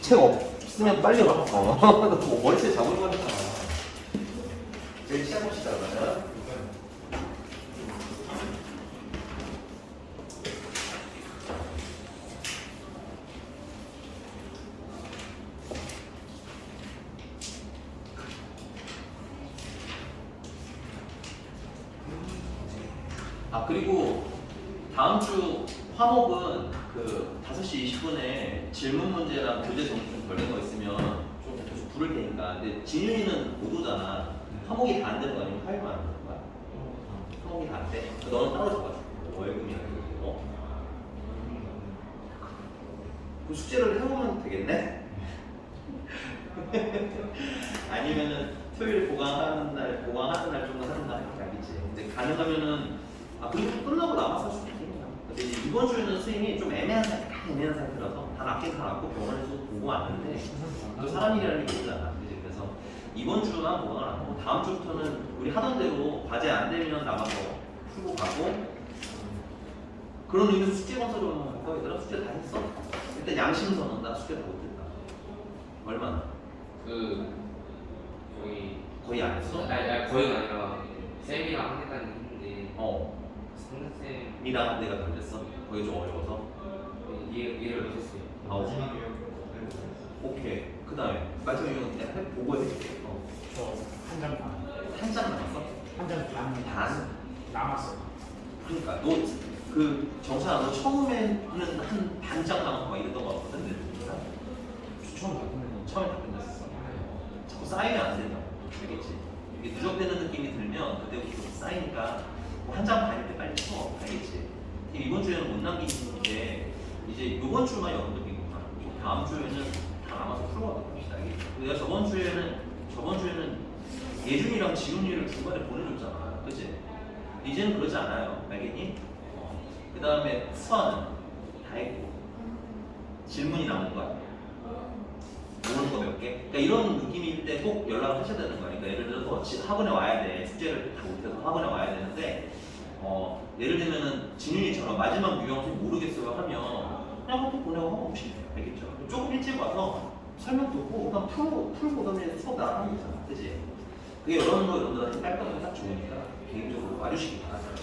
책 없으면 빨리 와. 뭐 머릿속에 잡은 거니까. 이제 시작합시다 그러면. 아 그리고 다음 주 화목은 그 5시 20분에 질문 문제랑 교재 점수 좀 덜 된 거 있으면 좀 계속 부를 테니까. 근데 진윤이는 못 오잖아. 화목이 다 안 되는 거 아니면 화요일만 안 되는 거야? 화목이 다 안 돼. 너는 따로 잡아줘. 월급이나 이거. 그 숙제를 해보면 되겠네? 아니면은 토요일 보강하는 날 정도 하는 날 알겠지? 근데 가능하면은 그리고 끝나고 남아서 할 수도 있겠냐. 근데 이제 이번 주에는 스윙이 좀 애매한 상태라서 다 낫긴 다 낫고 병원에서 보고 왔는데 또 사람 일이라는 게 모르잖아. 그치? 그래서 이번 주만 보강을 안 하고 다음 주부터는 우리 하던 대로 과제 안 되면 남아서 풀고 가고 그런 의미에서 숙제 검사로 하는 거 얘들아 숙제 다 했어? 일단 양심선언 나 숙제 다 못했다. 얼마나? 거의 안 했어? 아니 거의가 아니라 쌤이랑 한 개까지 했는데 미랑 한 대가 덜 됐어? 거의 좀 어려워서? 이해를 못했어요. 오케이. 그 다음에 마지막 이건 내가 보고 해줄게. 저 한 장 반. 한 장 남았어? 한 장 반? 남았어요. 그러니까 너 그 정찬아 너 처음에는 한 반장 남았고 막 이랬던 거 같거든? 처음 바꾸면 처음에 다 끝났어. 자꾸 쌓이면 안 된다고. 알겠지? 이게 누적되는 느낌이 들면 그때부터 쌓이니까 뭐 한 장 반일 때 빨리 쳐. 알겠지? 이번 주에는 못 남기시는데 이제 이번 주만 여러분들이구나. 다음 주에는 다 남아서 풀어가도록 합시다. 알겠지? 내가 저번 주에는 예준이랑 지훈이를 중간에 보내줬잖아. 그치? 이제는 그러지 않아요. 알겠니? 그 다음에 수화는 다 했고 질문이 남은 거야. 모르는 거 몇 개? 그러니까 이런 느낌일 때 꼭 연락을 하셔야 되는 거야. 그러니까 예를 들어서 학원에 와야 돼. 숙제를 다 못해서 학원에 와야 되는데 예를 들면은 진윤이처럼 마지막 유형식 모르겠어요 하면 그냥 카톡 보내고 하고 오시면 돼요. 알겠죠? 조금 일찍 와서 설명 듣고 그냥 풀고 그다음에 수업 나가면 되잖아. 그치? 그게 여러분들한테 깔끔하게 딱 좋으니까 개인적으로 와주시기 바랍니다.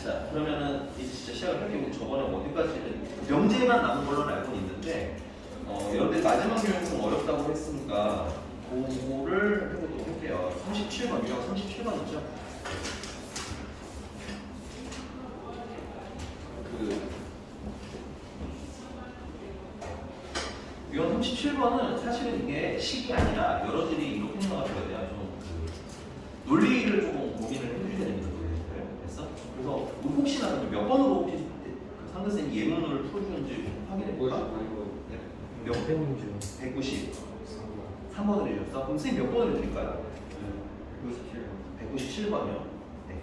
자, 그러면은 이제 진짜 시작을 할게요. 저번에 어디까지 명제만 남은 걸로 알고 있는데 여러분들 마지막 유형 좀 어렵다고 했으니까 그거를 해보도록 할게요. 37번 유형 37번이죠. 유형 37번은 사실은 이게 식이 아니라 여러분들이 이렇게 생각하셔야 돼요. 좀 논리를 조금 고민을 해주셔야 됩니다. 됐어? 그래서 혹시나 몇 번으로 혹시 상대쌤이 예문을 풀어주는지 확인해볼까? 몇 번? 190. 3번을 해주셨어? 그럼 선생님 몇 번을 드릴까요? 197번이요? 네.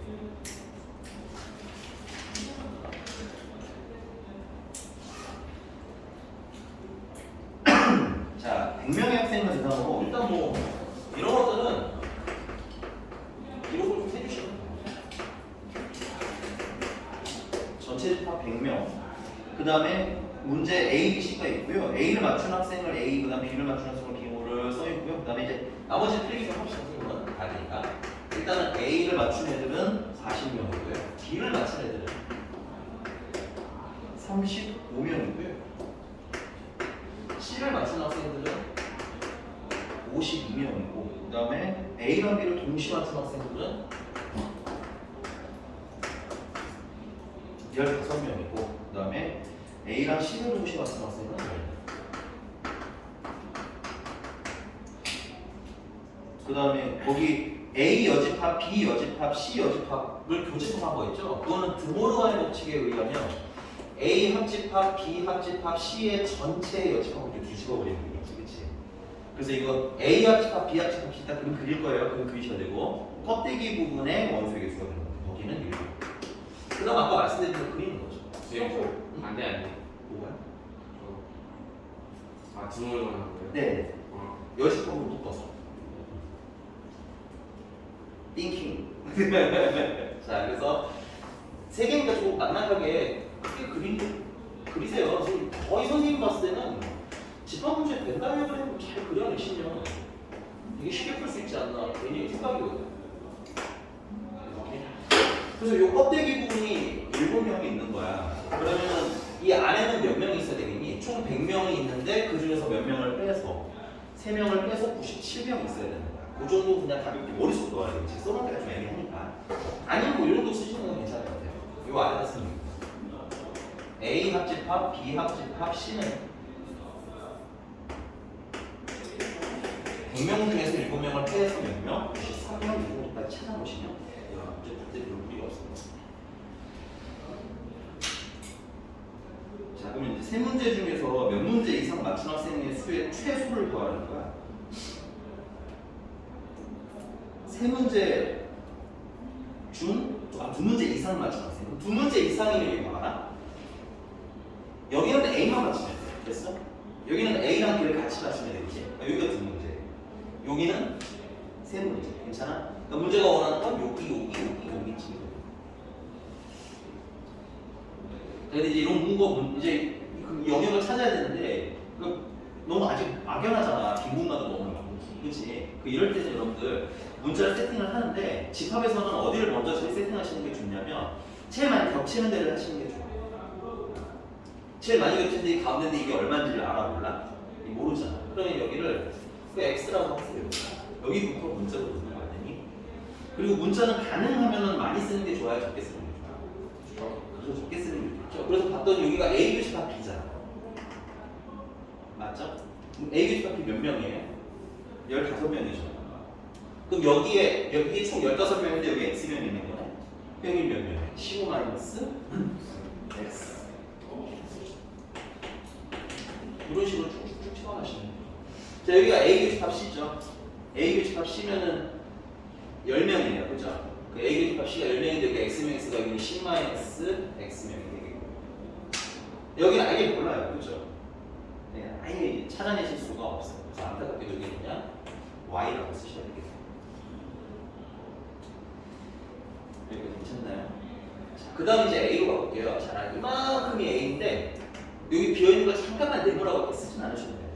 자, 100명의 학생을 대상으로 일단 뭐 이런 것들은 기록을 좀 해주시고 전체 집합 100명 그 다음에 문제 A, B, C가 있고요. A를 맞춘 학생을 A, 그 다음에 B를 맞춘 학생을 B를 써있고요. 그 다음에 이제 나머지 필기 좀 합시다. 이건 다 되니까 일단은 A를 맞춘 애들은 40명이고요. B를 맞춘 애들은 35명이고요. C를 맞춘 학생들은 52명이고 그 다음에 A랑 B를 동시에 맞춘 학생들은 15명이고 그 다음에 A랑 C를 동시에 맞춘 학생은 10명. 그 다음에 거기 A 여집합, B 여집합, C 여집합을 교집합한 거 있죠? 그거는 드모르간의 법칙에 의하면 A 합집합, B 합집합, C의 전체 여집합을 이렇게 뒤집어버리는 거지, 그치? 그래서 이거 A 합집합, B 합집합, C 딱 그림 그릴 거예요. 그림 그리셔야 되고 껍데기 부분에 원소의 개수가 되는 거예요. 거기는 1. 그 다음 아까 말씀드린 대로 그리는 거죠. 안돼. 뭐가요? 주문을 하는 거예요? 네. 여집합으로 묶어서. 띵킹. 자, 그래서 세 개니까 조금 낭낭하게 크게 그리세요. 거의 선생님 봤을 때는 집합 문제 벤다이어그램 잘 그려내시면 되게 쉽게 풀 수 있지 않나 괜히 생각이거든. 그래서 이 껍데기 부분이 7명이 있는 거야. 그러면은 이 안에는 몇 명이 있어야 되겠니? 총 100명이 있는데 그 중에서 몇 명을 빼서 3명을 빼서 97명이 있어야 되는 거야. 그 정도 그냥 가볍게 머릿속 넣어야겠지. 써놓기가 좀 애매하니까. 아니면 뭐 이 정도 쓰시는 건 괜찮을 것 같아요. 이 안에다 쓰는 거. A 합집합, B 합집합, C는 100명 중에서 7명을 빼서 몇 명? 13명 정도까지 찾아보시면 문제 풀 때 별 무리가 없습니다. 자, 그러면 이제 세 문제 중에서 몇 문제 이상 맞춘 학생의 수의 최소를 구하는 거야. 세 문제 두 문제 이상 맞춘 학생. 두 문제 이상이면 이거 봐라. 여기는 A만 맞추면 돼. 됐어? 여기는 A랑 B를 같이 맞추면 되겠지. 여기가 두 문제. 여기는 세 문제. 괜찮아? 그러니까 문제가 원하는 건 여기쯤. 근데 이제 이런 문거 이제 그 영역을 찾아야 되는데 너무 아직 막연하잖아. 빈문가도 너무 많고. 그렇지? 이럴 때는 여러분들 문자를 세팅을 하는데 집합에서는 어디를 먼저 제일 세팅하시는 게 좋냐면 제일 많이 겹치는 데를 하시는 게 좋아요. 제일 많이 겹치는데 이 가운데인데 이게 얼마인지를 알아 몰라? 모르잖아. 그러면 여기를 그 X라고 하세요. 여기부터 문자로 넣는 거 아니니? 그리고 문자는 가능하면 많이 쓰는 게 좋아요? 적게 쓰는 게 좋아요? 그래서 적게 쓰는 게 좋죠. 그래서 봤더니 여기가 A 교집합 B잖아. 맞죠? A 교집합 B 몇 명이에요? 15명이죠. 그럼 여기에 총 15명인데 여기 X명이 있는 거네? 여기 몇 명이에요? 15 마이너스 X. 이런 식으로 쭉쭉쭉 채워나시는 거예요. 자, 여기가 A 교집합 C죠. A 교집합 C면은 10명이네요. 그죠? 그 A 교집합 C가 10명인데 여기 X명 X가 여기는 C 마이너스 X명이 되겠고. 여기는 아예 몰라요. 그죠? 네, 아예 찾아내실 수가 없어요. 그래서 안타깝게 여기 그냥 Y라고 쓰셔야 되겠네요. 여기가 괜찮나요? 그 다음 이제 A로 가볼게요. 자, 이만큼이 A인데 여기 비어있는 거 잠깐만 네모라고 이렇게 쓰진 않으셔도 돼요.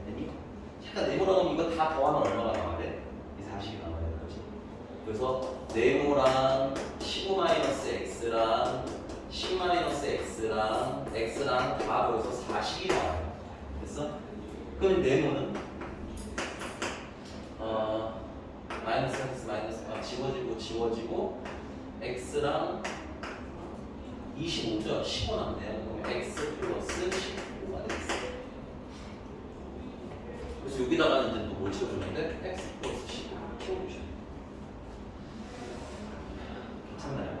잠깐 네모라고 하면 이거 다 더하면 얼마가 나와야 돼? 이 40이 나와야 되는 거지. 그래서 네모랑 15-x랑 C-x랑 x랑 다 더해서 40이 나와요. 됐어? 그럼 네모는 마이너스 x 마이너스 지워지고 x랑 25죠? 15 남네요. 그럼 x 플러스 15가 되겠어요. 그래서 여기다가는 이제 또 뭘 채워주는데 x 플러스 15 채워주셔야 돼요. 괜찮나요?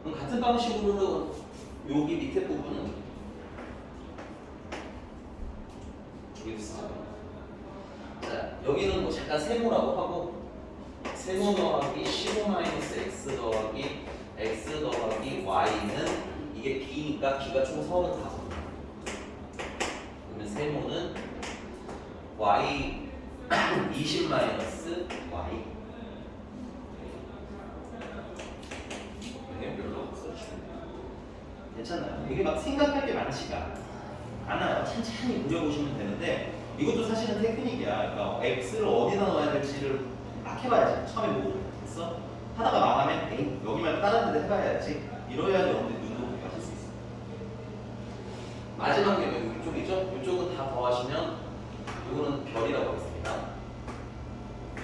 그럼 같은 방식으로 여기 밑에 부분은 여기 쓰죠. 자, 여기는 뭐 잠깐 세모라고 하고 세모 더하기 15-x 더하기 x 더하기 y는 이게 b니까 b가 총 35. 그러면 세모는 y 20 마이너스 y. 이게 별로 없어요. 괜찮나요? 이게 막 생각할 게 많지가 않아요. 천천히 그려보시면 되는데 이것도 사실은 테크닉이야. 그러니까 x를 어디다 넣어야 될지를 막 해봐야지. 처음에 뭐 했어? 하다가 망하면 에이 여기 말고 다른 데 해봐야지. 이러야지 여러분들 눈으로 가실 수 있어요. 마지막 게 이쪽이죠? 이쪽은 다 더하시면 이거는 별이라고 하겠습니다.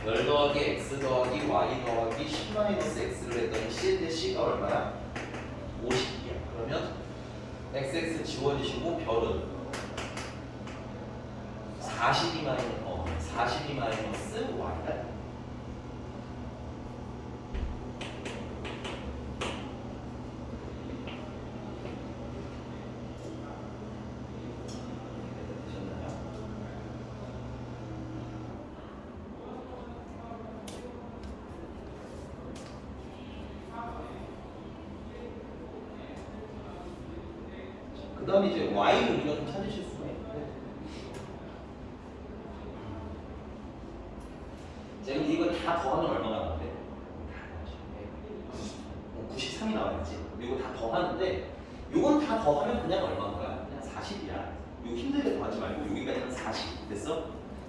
별 더하기 x 더하기 y 더하기 10-x를 했더니 c인데 c가 얼마야? 50이야. 그러면 xx 지워지시고 별은 42 마이너스 y다. 그 다음에 이제 Y를 우리가 좀 찾으실 수가 있는데 자, 근데 이걸 다 더하면 얼마가 나오는데? 다 93이 나와야지. 이거 다 더하는데 이건 다 더하면 그냥 얼마인 거야? 그냥 40이야. 이거 힘들게 더하지 말고 여기까지는 40.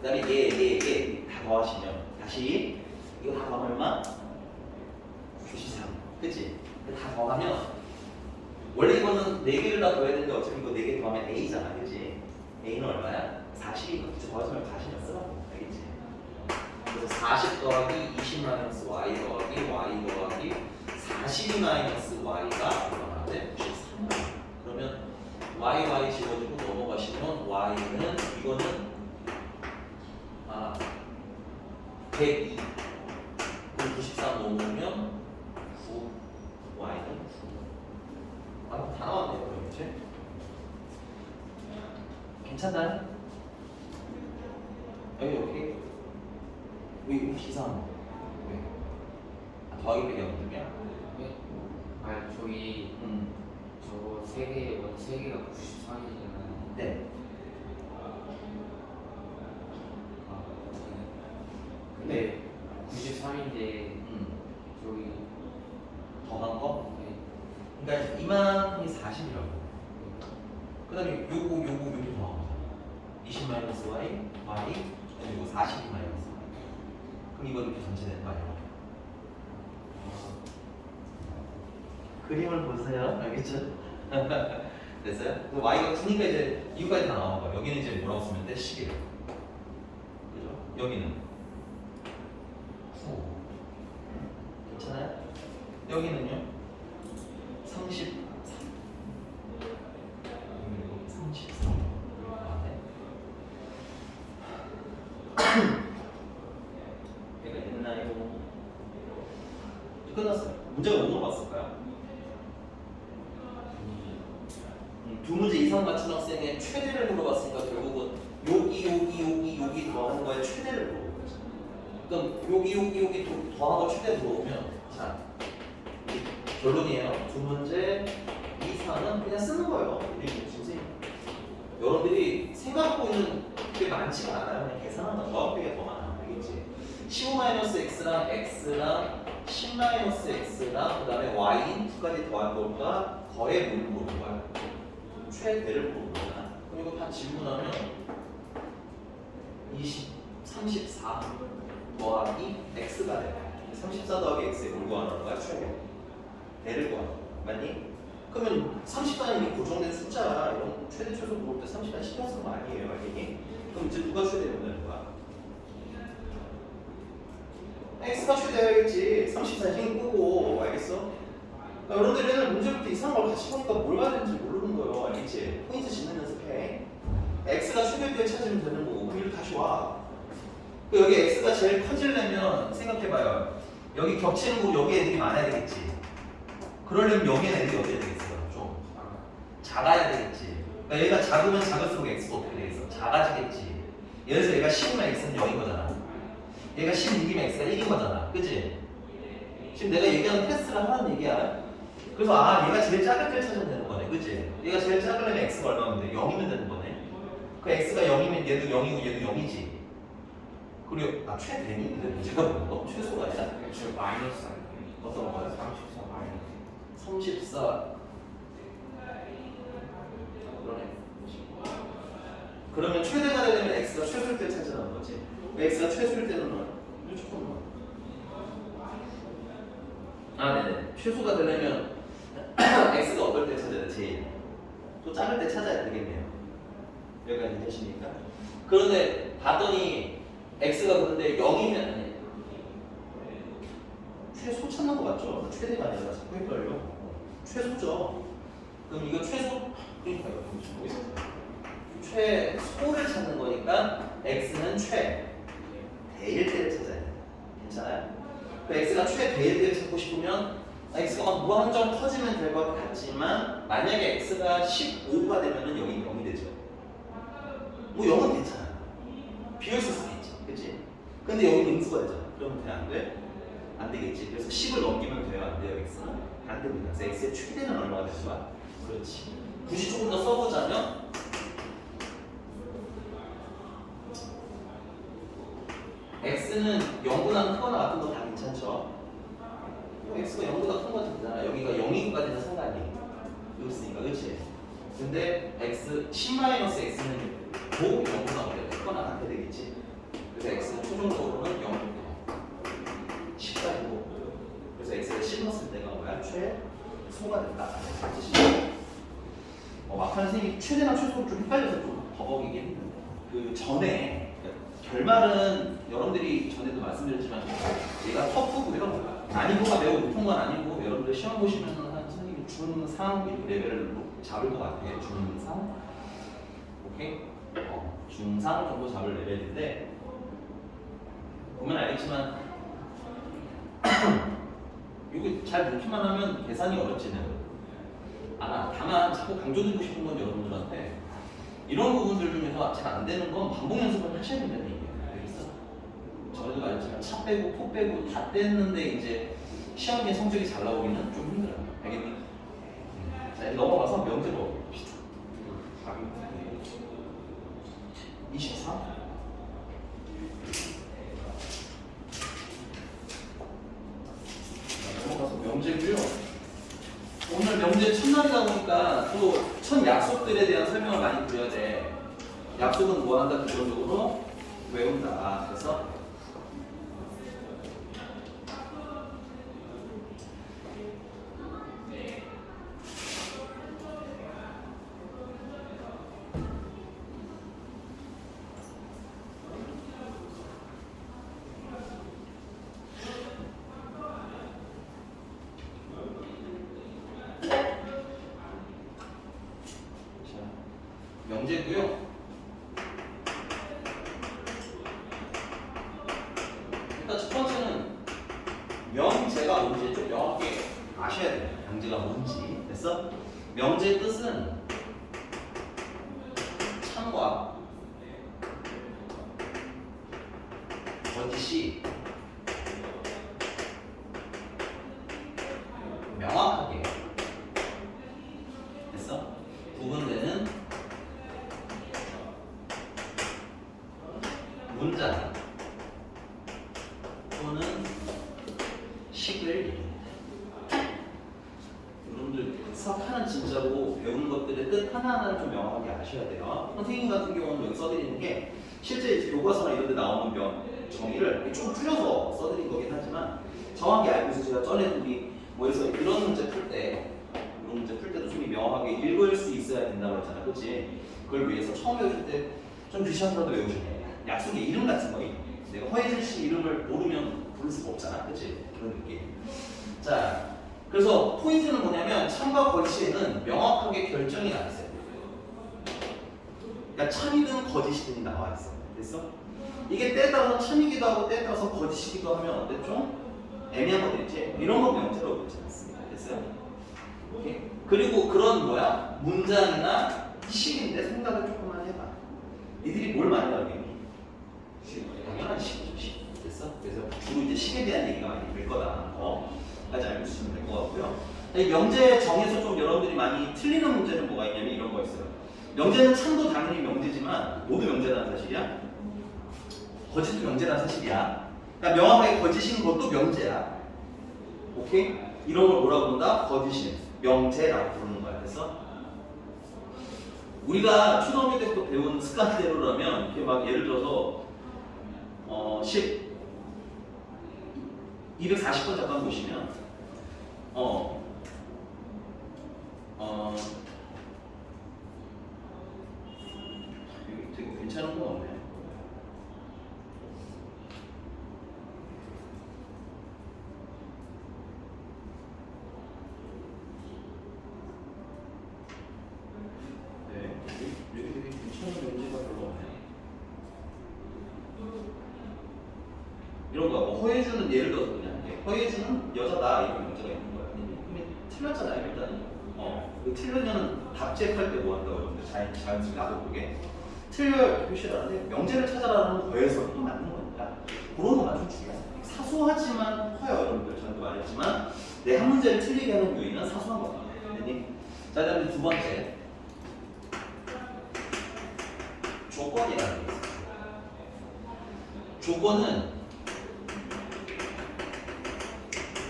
다음에 얘 다 더하시면 다시 이거 다 더하면 얼마? 93. 그치? 다 더하면 원래 이거는 4개를 다 더해야 되는데 어차피 이거 4개 더하면 A잖아. 그치? A는 얼마야? 40이거든. 더하시면 40을 쓰라고. 알겠지? 그래서 40 더하기 20 마이너스 Y 더하기 Y 더하기 42 마이너스 Y가 얼마나 돼? 93. 그러면 Y 지워지고 넘어가시면 Y는 이거는 102. 그럼 93 넘으면 9. Y는 9. 다 나왔네요. 그렇지? 괜찮나요? 여기 왜 이거 기사한 거? 왜? 더하기 빼기 없느냐? 네? 아니 저기 저거 세 개가 93이잖아요. 네. 근데 93인데 저기 더한 거? 네. 그러니까 이만큼이 40이라고. 그 다음에 요거 더한 거잖아. 20 마이너스 Y, 그리고 42 마이너스 Y. 그럼 이거 이렇게 전체되는 거 아니야? 그림을 보세요. 알겠죠? 됐어요? 그 Y가 9니까 이제 이거까지 다 나온 거야. 여기는 이제 뭐라고 쓰면 돼? 11. 그죠? 여기는 9. 괜찮아요? 여기는요? 33. 그리고 33. 얘가 있나요? 끝났어요. 문제가 뭐 물어봤을까요? 두 문제 이상 맞춘 학생의 최대를 물어봤으니까 결국은 여기 더하는 거에 최대를 물어본 거죠. 그럼 여기 더한 거 최대 물어보면 자 결론이에요. 두 문제 이상은 그냥 쓰는 거예요. 이게 무슨 여러분들이 생각하고 있는 게 많지가 않아요. 그냥 계산하는 더하기가 더 많아. 알겠지? 15-x랑 x랑 10-x랑 그 다음에 y인 두 가지 더한 것과 거의 물을 모르는 거야. 최대를 모르는 거야. 그럼 이거 다 질문하면 34 더하기 x가 돼. 34 더하기 x에 뭘 구하는 거야? 최대. 대를 구하는 거야. 맞니? 그러면 30단이 이미 고정된 숫자야. 이런 최대 최소 모을 때 30단 신경 쓰는 거 아니에요. 알겠니? 그럼 이제 누가 최대를 보내는 거야? x가 최대야겠지. 34 힘 끄고. 알겠어? 그러니까 여러분들 맨날 문제부터 이상한 걸 같이 보니까 뭘 해야 되는지 모르는 거예요. 알겠지? 포인트 짓는 연습해. x가 최대일 때 찾으면 되는 거고. 그럼 이렇게 다시 와. 그 여기 x가 제일 커지려면 생각해봐요. 여기 겹치는 거 여기 애들이 많아야 되겠지. 그러려면 여기에 애들이 어떻게 되겠어? 좀 작아야 되겠지. 그러니까 얘가 작으면 작을수록 x가 어떻게 되겠어? 작아지겠지. 예를 들어서 얘가 10이면 x는 0인 거잖아. 얘가 16이면 x가 1인 거잖아. 그치? 지금 내가 얘기하는 테스트를 하는 얘기야. 그래서 얘가 제일 작을 때 찾으면 되는 거네. 그치? 얘가 제일 작으려면 x가 얼마면 돼? 0이면 되는 거네. 그 x가 0이면 얘도 0이고 얘도 0이지. 그리고 최대니? 근데 문제가 뭐야? 최소가 아니라? 저 마이너스 아니에요? 어떤 거야? 34 마이너스 34. 그러네. 그러면 최대가 되려면 x가 최소일 때 찾으라는 거지. x가 최소일 때는 뭐야? 네네. 최소가 되려면 x가 어떨 때 찾아야 돼? 제일. 또 작을 때 찾아야 되겠네요. 여기까지 되십니까? 그런데 봤더니 x가 그런데 0이면 아니 최소 찾는 거 맞죠? 최대가 아니라 자꾸 헷갈려. 최소죠. 그럼 이거 최소 그러니까요. 최소를 찾는 거니까 x는 최대일 때를 찾아야 돼. 괜찮아요? 그 x가 최대일 때를 찾고 싶으면 x가 막 무한정 커지면 될 것 같지만 만약에 x가 15가 되면은 여기 0이 되죠. 뭐 0은 괜찮아. 비어있을 수도 있지. 그치? 근데 여기 인수가 되잖아. 그러면 돼? 안 돼? 안 되겠지. 그래서 10을 넘기면 돼요? 안 돼요? x는? 안 됩니다. 그래서 x의 최대는 얼마가 되는 거야? 그렇지. 굳이 조금 더 써보자면 x는 0보다 크거나 같은 거 다 괜찮죠? x가 0보다 큰 거 같잖아. 여기가 0이기까지는 상관이 없으니까. 그치? 근데 x 10-x는 도 0보다 크거나 같게 되겠지. 이게 최대나 최소로 좀 헷갈려서 좀 버벅이긴 했는데 그 전에 결말은 여러분들이 전에도 말씀드렸지만 얘가 터프고요. 난이도가 매우 높은 건 아니고 여러분들 시험 보시면 한 선생님이 중3 레벨로 잡을 것 같아요. 중3? 오케이? 중3 정도 잡을 레벨인데 보면 알겠지만 이거 잘 놓기만 하면 계산이 어렵지는 않아. 다만 자꾸 강조드리고 싶은 건 여러분들한테 이런 부분들 중에서 잘 안 되는 건 반복 연습을 하셔야 된다는 얘기예요. 알겠어? 저희도 말했지만 차 빼고 포 빼고 다 뗐는데 이제 시험에 성적이 잘 나오기는 좀 힘들어요. 알겠니? 자, 이제 넘어가서 명제로 봅시다. 24? 넘어가서 명제고요. 오늘 명제 첫날이다 보니까 또 첫 약속들에 대한 설명을 많이 드려야 돼. 약속은 뭐 한다? 기본적으로 외운다. 그래서 명제고요. 일단 첫 번째는 명제가 뭔지 좀 명확히 아셔야 돼요. 명제가 뭔지. 됐어? 명제의 뜻은 참과 거짓이 명확하게 됐어? 구분되는 문장 또는 식을 얘기합니다. 여러분들 수학하는 진짜로 배우는 것들의 뜻 하나하나를 좀 명확하게 아셔야 돼요. 선생님 같은 경우는 여기 써드리는 게 실제 이제 교과서나 이런 데 나오는 정의를 좀 줄여서 써드린 거긴 하지만 정확히 알고 있어서 제가 전에 우리 뭐해서 이런 문제 풀 때도 좀 명확하게 읽을 수 있어야 된다고 했잖아. 그치? 그걸 위해서 처음 배우실 때 좀 귀찮더라도 외우셔야 돼. 약속의 이름 같은 거. 내가 허예진 씨 이름을 모르면 부를 수가 없잖아. 그치? 그런 느낌. 자, 그래서 포인트는 뭐냐면 참과 거짓에는 명확하게 결정이 나 있어요. 그러니까 참이든 거짓이든 나와 있어. 됐어? 이게 때에 따라서 참이기도 하고 때에 따라서 거짓이기도 하면 어때? 좀 애매한 것들 있지? 이런 건 명제로 보지 않습니다. 됐어요? 오케이? 그리고 그런 뭐야? 문장이나 식인데 생각을 조금만 해봐. 니들이 뭘 많이 하겠니? 당연한 식이죠, 식. 됐어? 그래서 주로 이제 식에 대한 얘기가 많이 될 거다. 까지 알고 있으면 될 것 같고요. 이 명제 정에서 좀 여러분들이 많이 틀리는 문제는 뭐가 있냐면 이런 거 있어요. 명제는 참도 당연히 명제지만 모두 명제라는 사실이야. 거짓도 명제라는 사실이야. 그러니까 명확하게 거짓인 것도 명제야. 오케이? 이런 걸 뭐라고 부른다? 거짓인, 명제라고 부르는 거야. 그래서 우리가 초등학교 때부터 배운 습관대로라면 이렇게 막 예를 들어서 240번 잠깐 보시면 여기 되게 괜찮은 건 없네. 여기 되게 괜찮은 문제가 별로 없네. 이런 거, 허예준은 예를 들어서 그냥 허예준은 여자다 이런 문제가 있는 거야. 근데 틀렸잖아요 일단. 틀리면은 답제할 때 뭐 한다고 여러분들 자연스럽게 나도 모르게 틀려 표시를 하는데 명제를 찾아라는 거에서 또 맞는 거니까 그런 거만 좀 중요해. 사소하지만 커요 여러분들. 저도 말했지만 내 한 문제를 틀리게 하는 요인은 사소한 거다. 자, 그다음에 두 번째 조건이라는 게 있어요. 조건은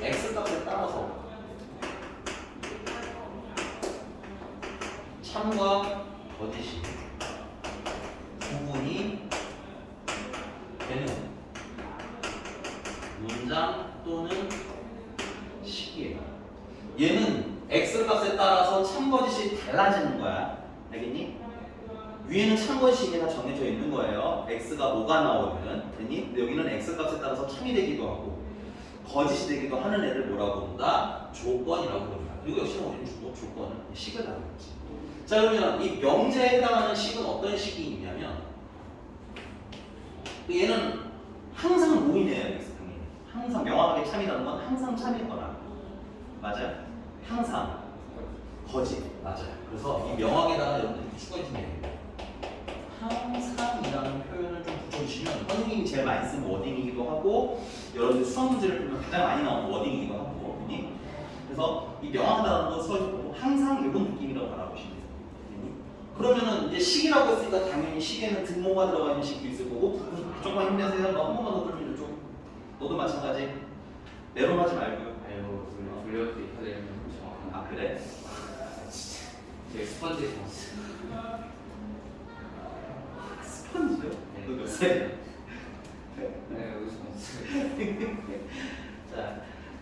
X값에 따라서 참과 거짓이 구분이 되는 문장 또는 식이에요. 얘는 X값에 따라서 참, 거짓이 달라지는 거야. 알겠니? 위에는 참고식이 다 정해져 있는 거예요. x가 5가 나오면, 됐니? 근데 여기는 x 값에 따라서 참이 되기도 하고 거짓이 되기도 하는 애를 뭐라고 본다? 조건이라고 본다. 그리고 역시 우리는 조건은 식을 다루겠지. 자, 그러면 이 명제에 해당하는 식은 어떤 식이 있냐면 얘는 항상 모임이에요. 항상 명확하게 참이라는 건 항상 참이거나 맞아요? 항상 거짓 맞아요. 그래서 이 명확에다가 여러분들이 추가해주면 됩니다. 항상이라는 표현을 좀 붙여주시면 선생님이 제일 많이 쓰는 워딩이기도 하고 여러분들 수학 문제를 풀면 가장 많이 나오는 워딩이기도 하고 그래서 이 명확하다는 건 써주고 항상 이런 느낌이라고 알아보시면 돼요. 그러면은 이제 식이라고 했으니까 당연히 식에는 등모가 들어가 있는 식도 있을 거고 조금만 힘내세요. 너 한 번만 더 들면 좀 너도 마찬가지 내로하지 말고요. 아유 돌려도 해야 되는 정확한. 아 그래? 진짜 되게 스펀지 잡았어. 스펀지요? 네. 너 몇 살이야? 네 여기 스펀지. 자,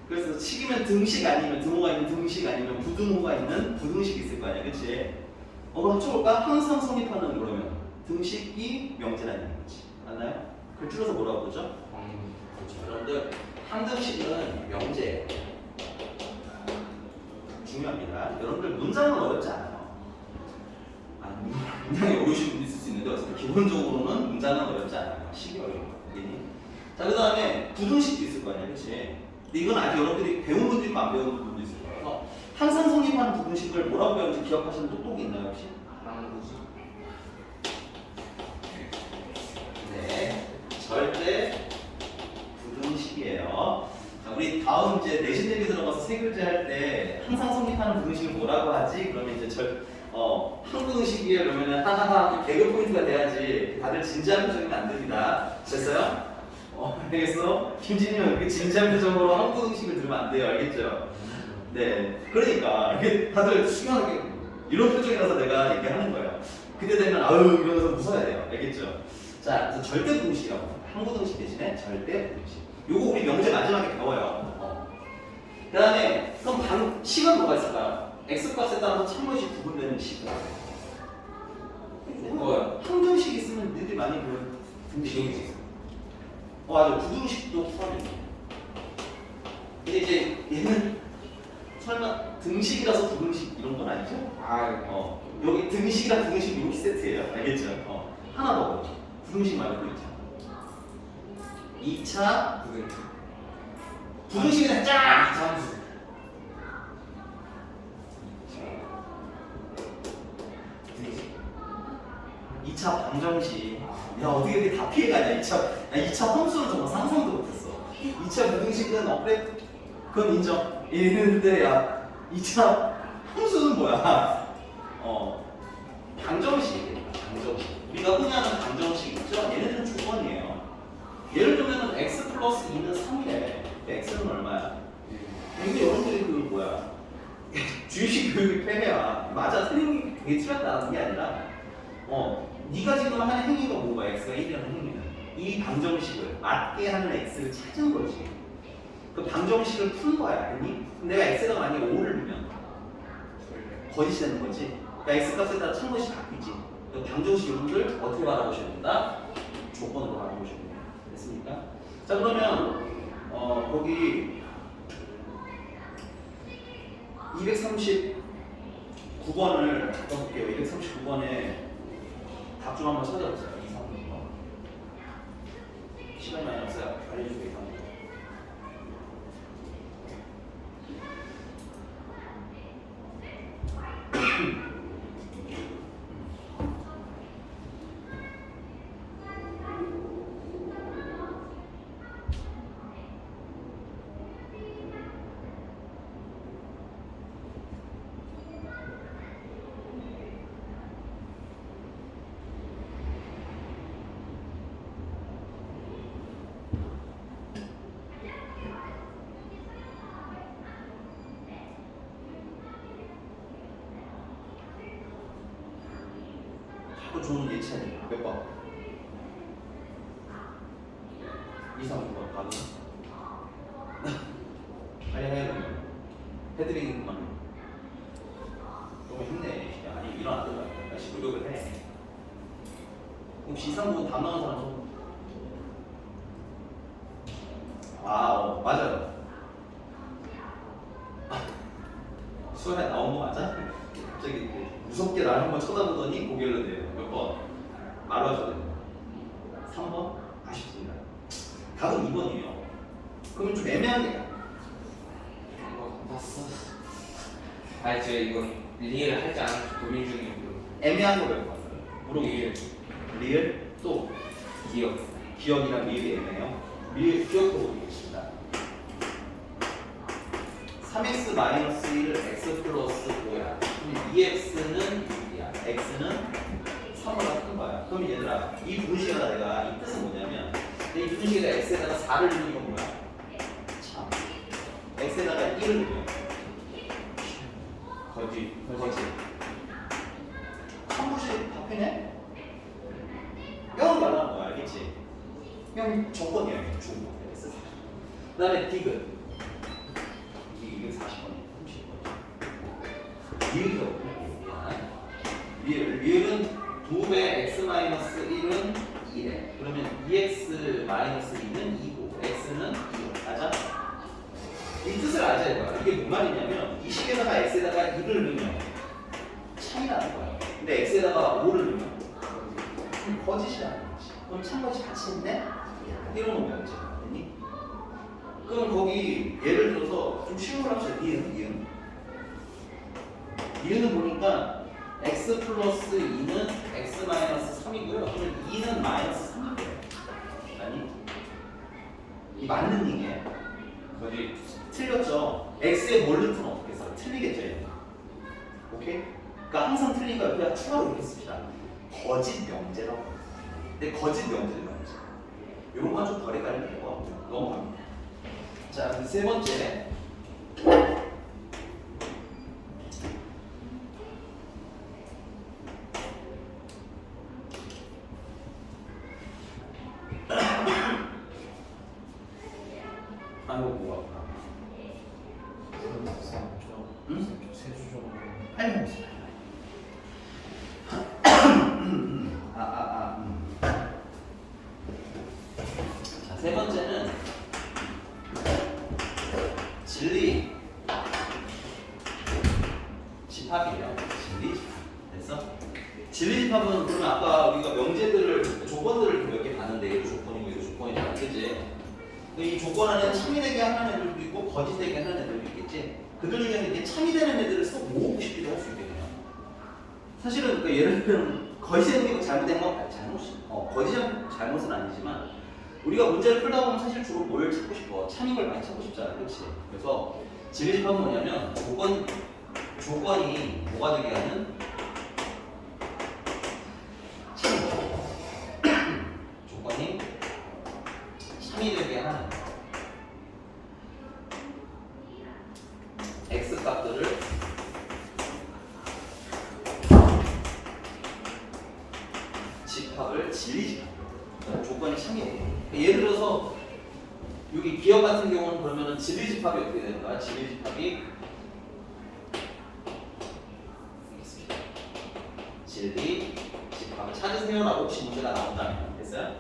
그래서 식이면 등식 아니면 등호가 있는 등식 아니면 부등호가 있는 부등식 있을 거 아니야, 그렇지? 그럼 합쳐볼까? 항상 성립하는 그러면 등식이 명제라는 거지, 맞나요? 그걸 줄여서 뭐라고 그러죠? 그렇죠. 여러분들 항등식은 명제예요. 중요합니다. 여러분들 문장은 어렵지 않아요. 문장이 어려우신 분도 있을 수 있는데 어쨌든 기본적으로는 문장은 어렵지 않아요. 식이 어려워요. 자, 그 다음에 부등식도 있을 거 아니야, 그렇지? 근데 이건 아직 여러분들이 배운 분도 있고 안 배운 분도 있을 거라서 항상 성립하는 부등식을 뭐라고 배우는지 기억하시는 똑똑이 있나요, 혹시? 항등식. 네, 절대 부등식이에요. 자, 우리 다음 이제 내신 대비 들어가서 세 글자 할 때 항상 성립하는 부등식을 뭐라고 하지? 그러면 이제 항등식이에요. 그러면은 하하하 개그 포인트가 돼야지. 다들 진지한 표정이면 안 됩니다. 됐어요? 알겠어? 김진이 형 이렇게 진지한 표정으로 항등식을 들으면 안 돼요. 알겠죠? 네, 그러니까 이게 다들 수경하게 이런 표정이라서 내가 얘기하는 거예요. 그때 되면 아유 이러면서 웃어야 돼요. 알겠죠? 자, 그래서 절대 부등식이라고 합니다. 항부등식 대신에 절대 부등식. 요거 우리 명제 마지막에 배워요. 그 다음에 그럼 식은 뭐가 있을까요? x값에 따라서 참것이 구분되는 식은 뭐예요? 항등식 있으면 너희들이 많이 배운 등식이 있어요. 맞아, 부등식도 포함이에요. 근데 이제 얘는 설마 등식이라서 부등식 이런 건 아니죠? 여기 등식이랑 부등식 이렇게 세트예요. 알겠죠? 하나 더 부등식 말고 있죠. 2차 부등식은 쫙! 이상수. 2차 방정식. 야, 어떻게 이렇게 다 피해가냐, 2차 함수는 정말 상상도 못했어. 2차 부등식은 그래? 그건 인정. 이랬는데, 야, 2차 함수는 뭐야? 방정식. 우리가 흔히 하는 방정식 있죠? 얘네들은 조건이에요. 예를 들면 x 플러스 2는 3이래. x는 얼마야? 근데 여러분들이 그 뭐야? 주식 교육이 폐해야. 맞아, 틀린 게 되게 틀렸다는 게 아니라 네가 지금 하는 행위가 뭐가 x가 1이라는 행위는 이 방정식을 맞게 하는 x를 찾은 거지. 그 방정식을 푼 거야. 그니? 내가 x가 만약에 5를 두면 거짓이 되는 거지. 그러니까 x 값에 따라 참것이 바뀌지. 그 방정식 여러분들 어떻게 바라보셔야 된다? 조건으로 바라보셔야 된다. 됐습니까? 자, 그러면 거기 239번을 바꿔볼게요. 239번에 답 좀 한번 찾아보세요. 2, 3, 2번. 시간이 많이 없어요. 알려주세요. 2, 3, 2번. 자꾸 좋은 예체능 몇 번? 2, 3, 9번 가능? 빨리 해 그러면 해드리는 건 너무 힘내. 아니 일어나더라. 다시 혹시 이상 부분 답 나온 사람 손? 맞아요. 수업에 나온 거 맞아? 갑자기 이렇게 무섭게 나를 한번 쳐다보더니 고개를 내요. 몇 번? 말로 하셔도 돼요. 3번? 아쉽습니다. 답은 2번이에요. 그러면 좀 애매하게 이거 봤어. 아니 제가 이거 리얼 할지 안 할지 고민 중이고. 애매한 거 몇 번? 리얼 리을 또 기억. 기억이랑 리을이 애매해요. 리을 기억도 보겠습니다. 3x-1을 x 플러스 5야. 그럼 2x는 6이야. x는 3보다 큰 거야. 그럼 얘들아, 이 분식에다 내가 이 뜻은 뭐냐면 이 분식에다 x에다가 4를 넣는 건 뭐야? 참. x에다가 1을 넣으면 거지. 참분식 답이네? 형은 말하는 거야, 알겠지? 형 조건이야, 주고. 그 다음에 디귿. 이게 40번이야, 30번이야. 리을이 없구나. 리을은 2배 x-1은 2래. 그러면 2x-2는 2고, x는 2고. 맞아? 이 뜻을 알자 이거야. 이게 뭔 말이냐면, 이 식에다가 x에다가 2를 넣으면 참이 나는 거야. 근데 x에다가 5를 넣으면 거짓이 나는 거지. 그럼 참것이 같이 있네? 이러면 뭐였지? 됐니? 그럼 거기 예를 들어서 좀 쉬운 걸 합시다. 이은. 이은은 보니까 x 플러스 2는 x 마이너스 3이고요. 그러면 2는 마이너스 3이고요. 아니? 이 맞는 얘기예요. 거지. 틀렸죠? x의 몰르트는 어떻게 써? 틀리겠죠? 얘는. 오케이? 그러니까 항상 틀리니까 옆에다 추가로 이렇게 씁시다. 거짓 명제라고. 근데 거짓 명제는 말이죠. 이런 건 좀 덜 헷갈리면 될 것 같고요. 넘어갑니다. 자, 그 세 번째. 아이고, 뭐가 아프나. 세수적으로 8명 있어. 자, 세 번째는 진리 집합이에요. 진리 집합. 됐어? 진리 집합은 그러면 아까 우리가 명제들을 조건들을 몇 개 봤는데 이거 조건이고 이거 조건이잖아, 그지? 이 조건 안에 참이 되게 하는 애들도 있고 거짓 되게 하는 애들도 있겠지. 그들 중에는 이렇게 참이 되는 애들을 쏙 모으고 싶기도 할 수 있겠네요. 사실은 그 예를 들면 거짓된 게 잘못된 건 거짓은 잘못은 아니지만 우리가 문제를 풀다 보면 사실 주로 뭘 찾고 싶어? 참인 걸 많이 찾고 싶잖아, 그렇지? 그래서 진리집합은 뭐냐면 조건이 뭐가 되게 하는 참 조건이 참이 되게 하는 x 값들을 집합을 진리집합. 조건이 참이 돼. 예를 들어서 여기 기억 같은 경우는 그러면은 진리집합이 어떻게 되는 거야? 진리집합이 진리집합을 찾으세요라고 혹시 문제가 나온다면 됐어요?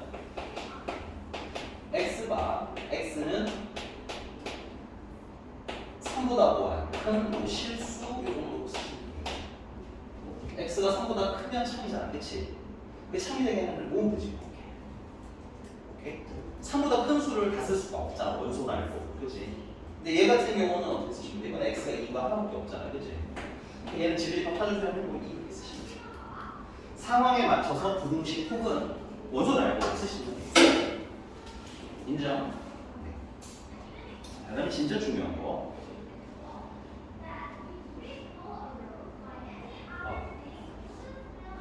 x바 x는 3보다 뭐야? 큰 실수 요 정도로 쓰시면 돼요. x가 3보다 크면 참이잖아, 그치? 그 참이 되게 하는 걸 모으면 되지. 오케이? 3보다 큰 수를 다 쓸 수가 없잖아, 원소 말고, 그치? 근데 얘 같은 경우는 어떻게 쓰시면 돼? 이건 x가 2가 하나밖에 없잖아, 그치? 얘는 진리집합 찾아주세요 하면 뭐 2 이렇게 쓰시면 돼요. 상황에 맞춰서 부등식 혹은 원소 말고 쓰시면 돼요. 인정? 네. 그 다음에 진짜 중요한 거.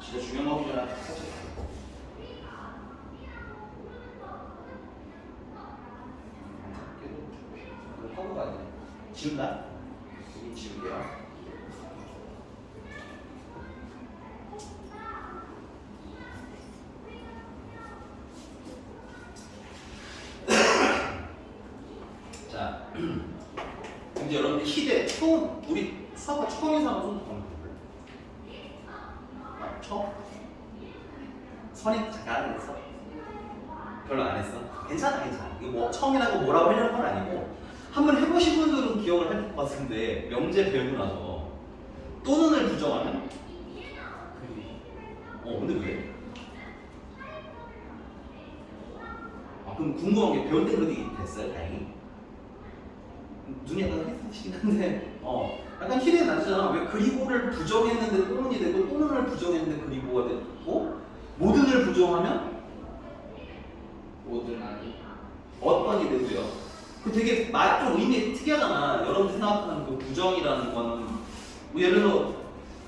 진짜 중요한 거 보잖아. 살짝 닫고. 하고 가야 돼. 지운다? 여기 지울게요. 자, 이제 여러분들 희대 처음 우리 수학과 처음인 사람은 손 들어볼래? 처음? 선이 잠깐 별로 안 했어? 괜찮아. 이거 뭐 처음이라고 뭐라고 하려는 건 아니고 한번 해보신 분들은 기억을 할 것 같은데 명제 배우고 나서 또는을 부정하면? 근데 왜? 그럼 궁금한 게 배울 때 그렇게 됐어요, 다행히? 눈이 약간 흐릿해지긴 한데 약간 희대가 나잖아. 왜 그리고를 부정했는데 또는이 되고 또는을 부정했는데 그리고가 되고 모든을 부정하면 모든 아니. 어떤이 되고요? 그 되게 좀 의미 특이하잖아. 여러분들 생각하는 그 부정이라는 거는 뭐 예를 들어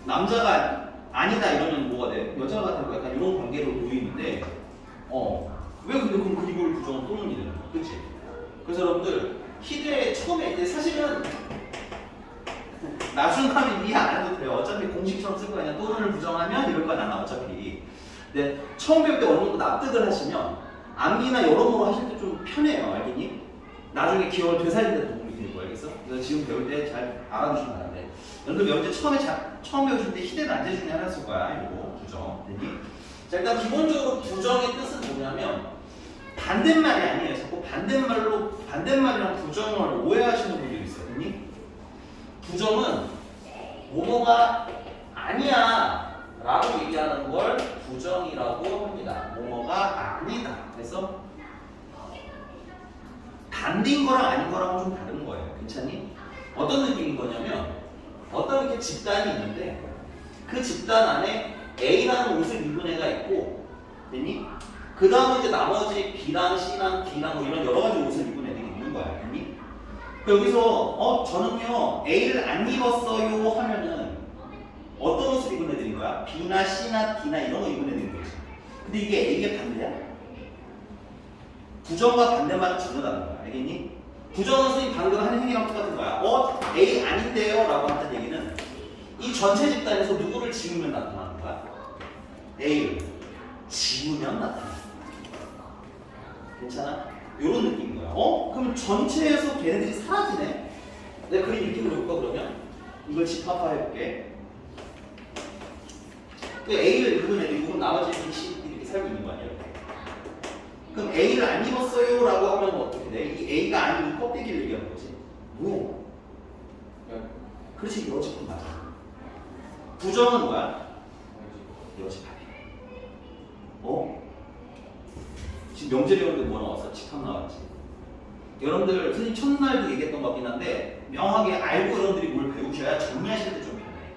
남자가 아니다 이러면 뭐가 돼? 여자가 되고 약간 이런 관계로 보이는데 왜 근데 그럼 그리고를 부정은 또는이 되는 거야? 그치? 그래서 여러분들 희대 처음에 이제 사실은 나중 가면 이해 안 해도 돼요. 어차피 공식처럼 쓸 거 아니야. 또는을 부정하면 이럴 거 아니야 어차피. 근데 처음 배울 때 어느 정도 납득을 하시면 암기나 여러모로 하실 때 좀 편해요. 알겠니? 나중에 기억을 되살리는 데 도움이 되고 알겠어? 그래서 지금 배울 때 잘 알아두시면 안 돼. 여러분들 명제 처음 배우실 때 희대 난제 중에 하나였을 거야. 이거 부정. 됐니? 자 일단 기본적으로 부정의 뜻은 뭐냐면 반대말이 아니에요. 자꾸 반대말이랑 부정을 오해하시는 분들이 있어요. 됐니? 부정은 뭐뭐가 아니야 라고 얘기하는 걸 부정이라고 합니다. 뭐뭐가 아니다. 그래서 반대인 거랑 아닌 거랑은 좀 다른 거예요. 괜찮니? 어떤 느낌인 거냐면 어떤 이렇게 집단이 있는데 그 집단 안에 A라는 옷을 입은 애가 있고 됐니? 그 다음에 이제 나머지 B랑 C랑 D랑 뭐 이런 여러 가지 옷을 입은 애들이 있는 거야. 됐니? 여기서 저는요 A를 안 입었어요 하면은 어떤 옷을 입은 애들인 거야? B나 C나 D나 이런 거 입은 애들인 거지. 근데 이게 A의 반대야? 부정과 반대말은 전혀 다른 거야. 알겠니? 부정은 선생님 방금 한 행위랑 똑같은 거야. A 아닌데요? 라고 한다는 얘기는 이 전체 집단에서 누구를 지우면 나타나는 거야? A를 지우면 나타나는 거야. 괜찮아? 이런 느낌인 거야. 그럼 전체에서 걔네들이 사라지네? 내가 그림 이렇게 그려볼까 그러면? 이걸 집합화해볼게. A를 입은 애들이고 나머지 B, C, D 이렇게 살고 있는 거 아니야? 그럼 A를 안 입었어요 라고 하면 어떻게 돼? 이 A가 아닌 이 껍데기를 얘기하는 거지. 뭐야? 그렇지, 여집합 맞아. 부정은 뭐야? 여집합이야. 지금 명제 배우는데 뭐 나왔어? 집합 나왔지. 여러분들 선생님 첫날도 얘기했던 것 같긴 한데 명확하게 알고 여러분들이 뭘 배우셔야 정리하실 때 좀 편해.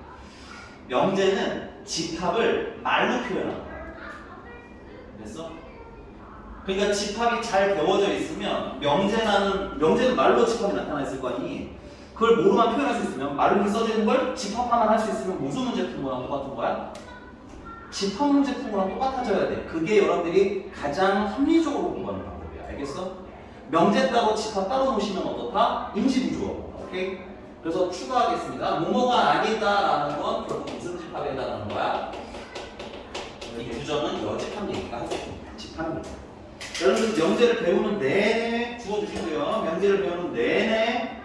명제는 집합을 말로 표현하는 거야. 그래서 그러니까 집합이 잘 배워져 있으면 명제는 말로 집합이 나타나 있을 거 아니. 그걸 뭐로만 표현할 수 있으면 말로 이렇게 써져 있는 걸 집합화만 할 수 있으면 무슨 문제 푸는 거랑 똑같은 거야? 집합 문제 푸는 거랑 똑같아져야 돼. 그게 여러분들이 가장 합리적으로 공부하는 방법이야. 알겠어? 명제 따로 집합 따로 놓으시면 어떻다? 임시부조. 오케이? 그래서 추가하겠습니다. 뭐뭐가 아니다라는 건 결국 무슨 집합에 해당하는 거야? 이 부정은 여집합 얘기가 하겠습니다. 집합입니다. 여러분들 명제를 배우는 내내 주워주시고요. 명제를 배우는 내내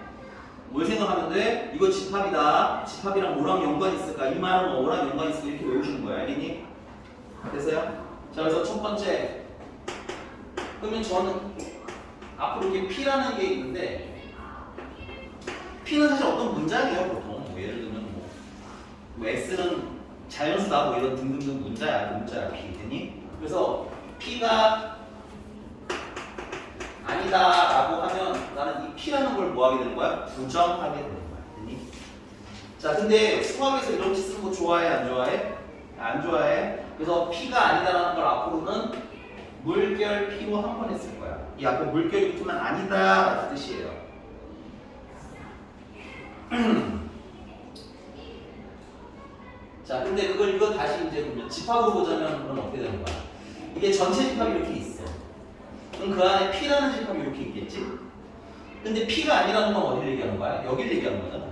뭘 생각하면 돼? 이거 집합이다. 집합이랑 뭐랑 연관이 있을까? 이 말은 뭐랑 연관이 있을까? 이렇게 외우시는 거야. 알겠니? 됐어요? 자, 그래서 첫 번째. 그러면 저는 앞으로 이게 P라는 게 있는데 P는 사실 어떤 문장이에요, 보통. 뭐 예를 들면 뭐 S는 자연수다 뭐 이런 등등등 문자야, P. 됐니? 그래서 P가 아니다라고 하면 나는 이 P라는 걸 뭐 하게 되는 거야? 부정하게 되는 거야. 됐니? 자, 근데 수학에서 이런 식 쓰는 거 좋아해? 안 좋아해? 안 좋아해. 그래서 P가 아니다라는 걸 앞으로는 물결 P로 한 번 했을 거야. 이 앞에 물결이 붙으면 아니다라는 뜻이에요. 자, 근데 이거 다시 이제 보면 집합으로 보자면 그럼 어떻게 되는 거야? 이게 전체 집합이 이렇게 있어. 그럼 그 안에 P라는 집합이 이렇게 있겠지? 근데 P가 아니라는 건 어디를 얘기하는 거야? 여기를 얘기하는 거잖아.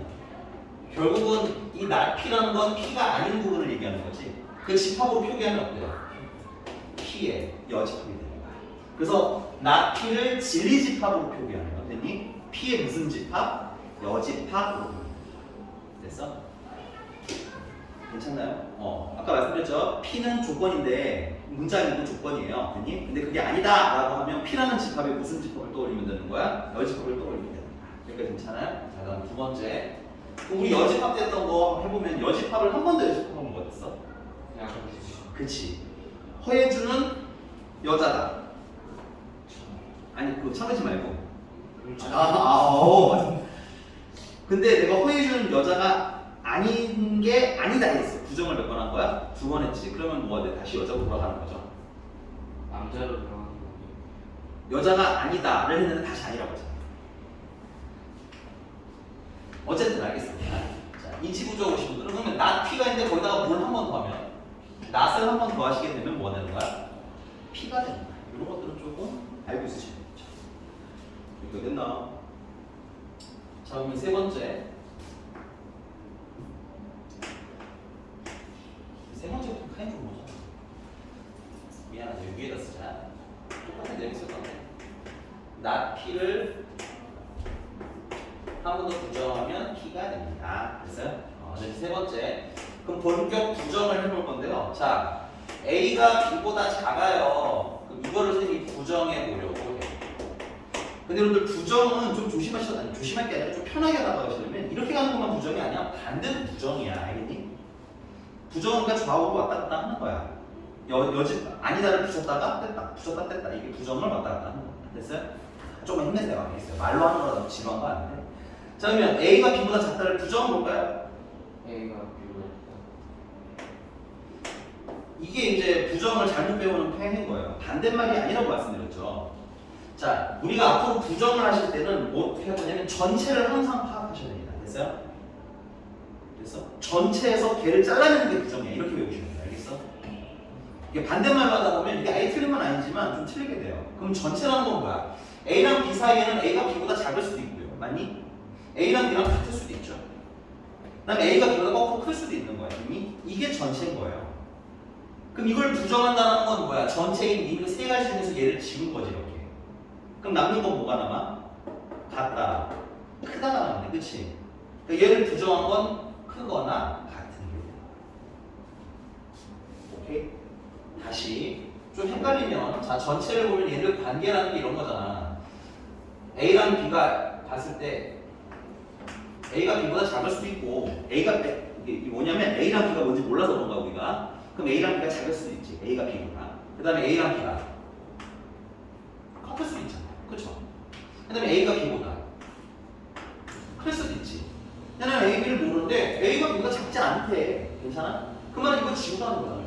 결국은 이 P라는 건 P가 아닌 부분을 얘기하는 거지. 그 집합으로 표기하면 어때요? P의 여집합이 되는 거야. 그래서 P를 진리집합으로 표기하는 거. 됐니? P의 무슨 집합? 여집합으로. 됐어? 괜찮나요? 아까 말씀드렸죠? P는 조건인데 문장이고 조건이에요. 됐니? 근데 그게 아니다라고 하면 P라는 집합에 무슨 집합을 떠올리면 되는 거야? 여집합을 떠올리면 되는 거야. 여기까지 괜찮아요? 자, 그다음 두 번째. 그럼 우리 여집합 됐던 거 해보면 여집합을 한 번 더 여집합하면 뭐가 됐어? 그냥 그치. 허예주는 여자다. 아니 그거 참으지 말고. 맞아. 근데 내가 허예주는 여자가 아닌 게 아니다 했어. 부정을 몇 번 한 거야? 두 번 했지. 그러면 뭐가 돼? 다시 여자로 돌아가는 거죠. 남자로 들어가는 거. 여자가 아니다를 했는데 다시 아니라고 하잖아. 어쨌든 알겠습니다. 자, 인치부조 오신 분들은 그러면 not P가 있는데 거기다가 뭘 한 번 더 하면 not을 한 번 더 하시게 되면 뭐가 되는 거야? P가 되는 거야. 이런 것들은 조금 알고 있으시면 되죠. 이거 됐나? 자, 그러면 세 번째. 세 번째부터 카인 좀 보자. 미안하죠. 위에다 쓰자. 똑같은 내용 쓸 건데. not P를 한 번 더 부정하면 P가 됩니다. 됐어요? 이제 세 번째. 그럼 본격 부정을 해볼 건데요. 자, A가 B보다 작아요. 그럼 이거를 선생님이 부정해 보려고 해요. 근데 여러분들 부정은 좀 조심할 게 아니라 좀 편하게 나가시려면 이렇게 가는 것만 부정이 아니야. 반대로 부정이야. 알겠니? 부정은 그러니까 좌우로 왔다 갔다 하는 거야. 여집 아니다를 붙였다가 뗐다, 붙였다 뗐다. 이게 부정을 왔다 갔다 하는 거야. 됐어요? 조금 힘내세요. 알겠어요? 말로 하는 거라도 지루한 거 아닌데. 자, 그러면 A가 B보다 작다를 부정은 뭘까요? A가 B보다 이게 이제 부정을 잘못 배우는 폐해인 거예요. 반대말이 아니라고 말씀드렸죠. 자, 우리가 앞으로 부정을 하실 때는 뭐 어떻게 할 거냐면 전체를 항상 파악하셔야 됩니다. 됐어요? 됐어? 전체에서 걔를 잘라내는 게 부정이야. 이렇게 외우시면 돼요. 알겠어? 이게 반대말로 하다 보면 이게 아예 틀린 건 아니지만 좀 틀리게 돼요. 그럼 전체라는 건 뭐야? A랑 B 사이에는 A가 B보다 작을 수도 있고요. 맞니? A랑 B랑 같을 수도 있죠. 그다음에 A가 B보다 거꾸로 클 수도 있는 거야. 이게 전체인 거예요. 그럼 이걸 부정한다는 건 뭐야? 전체인 이 세 가지 중에서 얘를 지운 거지 이렇게. 그럼 남는 건 뭐가 남아? 같다, 크다가 남네, 그렇지? 그러니까 얘를 부정한 건 크거나 같은 게. 오케이? 다시 좀 헷갈리면 자 전체를 보면 얘를 관계라는 게 이런 거잖아. A랑 B가 봤을 때 A가 B보다 작을 수도 있고 이게 뭐냐면 A랑 B가 뭔지 몰라서 그런가 우리가. 그럼 A랑 B가 작을 수도 있지. A가 B보다. 그 다음에 A랑 B가 커플 수도 있잖아. 그쵸? 그 다음에 A가 B보다 클 수도 있지. 나는 A, B를 모르는데 A가 B보다 작지 않대. 괜찮아? 그 말은 이거 지우고 하는 거잖아.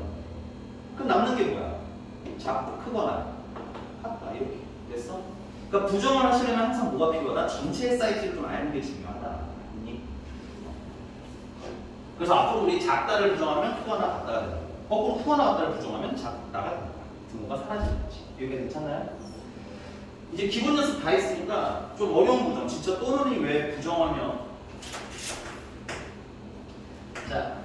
그럼 남는 게 뭐야? 작고 크거나 같다. 이렇게. 됐어? 그러니까 부정을 하시려면 항상 뭐가 필요하다? 전체의 사이즈를 좀 아는 게 중요하다. 그래서 앞으로 우리 작다를 부정하면 크거나 같다가 된다. 거꾸로 크거나 같다를 부정하면 작다가 된다. 등호가 사라지는 거지. 여기 괜찮나요? 이제 기본 연습 다 했으니까 좀 어려운 부정, 진짜 또는이 왜 부정하면 자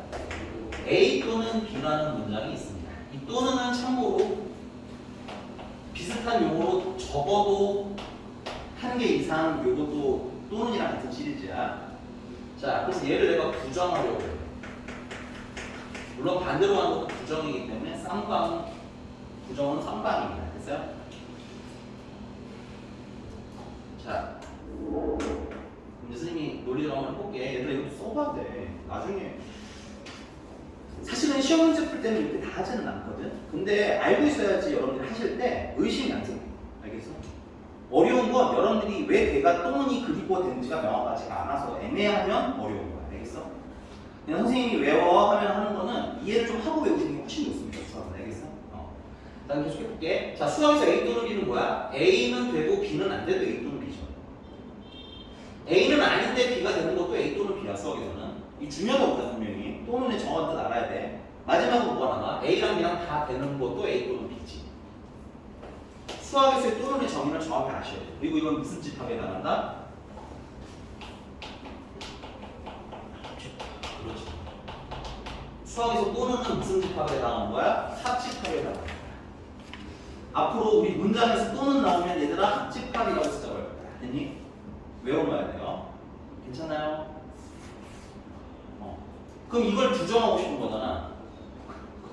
A 또는 B라는 문장이 있습니다. 이 또는은 참고로 비슷한 용어로 적어도 한 개 이상 요것도 또는이랑 같은 시리즈야. 자, 그래서 얘를 내가 부정하려고 해. 물론 반대로 하는 것도 부정이기 때문에 쌍방, 부정은 쌍방입니다. 됐어요? 자, 이제 선생님이 논리를 한번 해볼게. 얘들아 이것도 써봐야 돼. 나중에 사실은 시험 문제 풀 때는 이렇게 다 하지는 않거든. 근데 알고 있어야지 여러분들이 하실 때 의심이 안 생겨. 알겠어? 어려운 건 여러분들이 왜 걔가 또는이 그리고 되는지가 명확하지가 않아서 애매하면 어려운 거야. 알겠어? 그냥 선생님이 외워 하면 하는 거는 이해를 좀 하고 외우시는 게 훨씬 좋습니다. 수학은. 알겠어? 다음 계속 해볼게. 자, 수학에서 A 또는 B는 뭐야? A는 되고 B는 안 돼도 A 또는 B죠. A는 아닌데 B가 되는 것도 A 또는 B야. 수학에서는. 이 중요하다고 분명히. 또는의 정확한 뜻 알아야 돼. 마지막으로 뭐가 남아? A랑 B랑 다 되는 것도 A 또는 B지. 수학에서의 또는의 정의를 정확히 아셔야 돼. 그리고 이건 무슨 집합에 해당한다? 그렇지. 수학에서 또는은 무슨 집합에 해당하는 거야? 합집합에 해당한다. 앞으로 우리 문장에서 또는 나오면 얘들아 합집합이라고 쓰자고 할 거야. 됐니? 외워놔야 돼요. 괜찮나요? 그럼 이걸 부정하고 싶은 거잖아.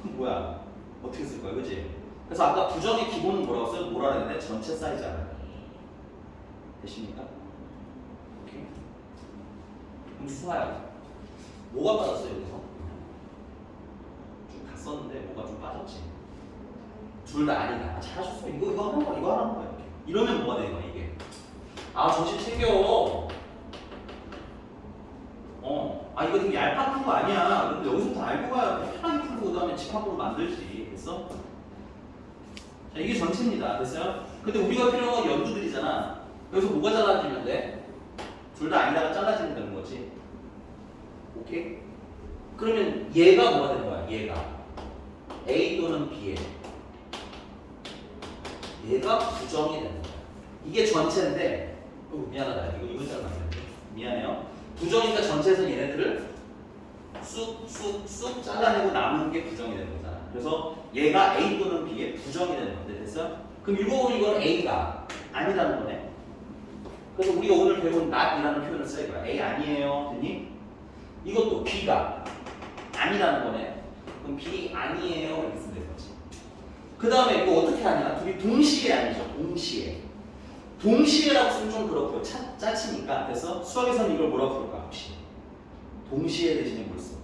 그럼 뭐야? 어떻게 쓸 거야, 그치? 그래서 아까 부정의 기본은 뭐라고 써요? 뭐라 그랬는데 전체 사이즈 알아요. 되십니까? 오케이. 그럼 수화야. 뭐가 빠졌어요 여기서? 좀 다 썼는데 뭐가 좀 빠졌지. 둘 다 아니다. 잘하셨어. 이거 하는 거야. 이거 하는 거야. 이렇게. 이러면 뭐가 되는 거야 이게? 아 정신 챙겨. 이거 되게 얄팍한 거 아니야. 근데 여기서부터 알고 가야 편하게 풀고 그다음에 집합으로 만들지. 됐어? 자, 이게 전체입니다. 됐어요? 근데 우리가 필요한 건 연두들이잖아. 여기서 뭐가 잘라지면 돼? 둘 다 아니다가 잘라지면 되는 거지. 오케이? 그러면 얘가 뭐가 되는 거야? 얘가 A 또는 B에 얘가 부정이 되는 거야. 이게 전체인데 미안하다. 이거 잘랐는데 미안해요. 부정이니까 전체에서 얘네들을 쑥쑥쑥 잘라내고 남은 게 부정이 되는 거잖아. 그래서 얘가 A 또는 B에 부정이 되는 건데 됐어? 그럼 읽어보면 이건 A가 아니라는 거네. 그래서 우리가 오늘 배운 not이라는 표현을 써야 돼. A 아니에요. 됐니? 이것도 B가 아니라는 거네. 그럼 B 아니에요. 이렇게 쓰면 되는 거지. 그 다음에 이거 어떻게 하냐? 둘이 동시에 아니죠. 동시에. 동시에라고 쓰면 좀 그렇고요. 짜치니까. 그래서 수학에서는 이걸 뭐라고 부를까? 혹시 동시에 대신에 뭘 써?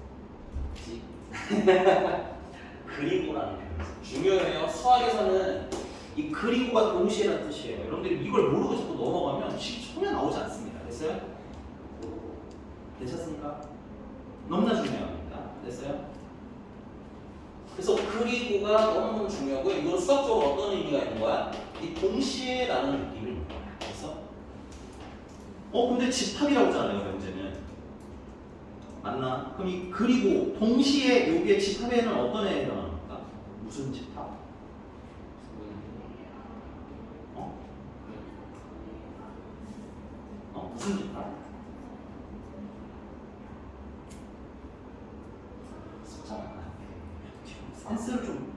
그리고라는 표현. 중요해요. 수학에서는 이 그리고가 동시에라는 뜻이에요. 여러분들이 이걸 모르고 자꾸 넘어가면 전혀 나오지 않습니다. 됐어요? 괜찮습니까? 너무나 중요합니다. 됐어요? 그래서 그리고가 너무너무 중요하고요. 이건 수학적으로 어떤 의미가 있는 거야? 이 동시에라는 느낌이 있는 거야. 그래서 근데 집합이라고 하잖아요. 문제는 맞나? 그럼 이 그리고 동시에 여기에 집합에는 어떤 애가 나옵니까? 무슨 집합? 무슨 집합? 센스를 좀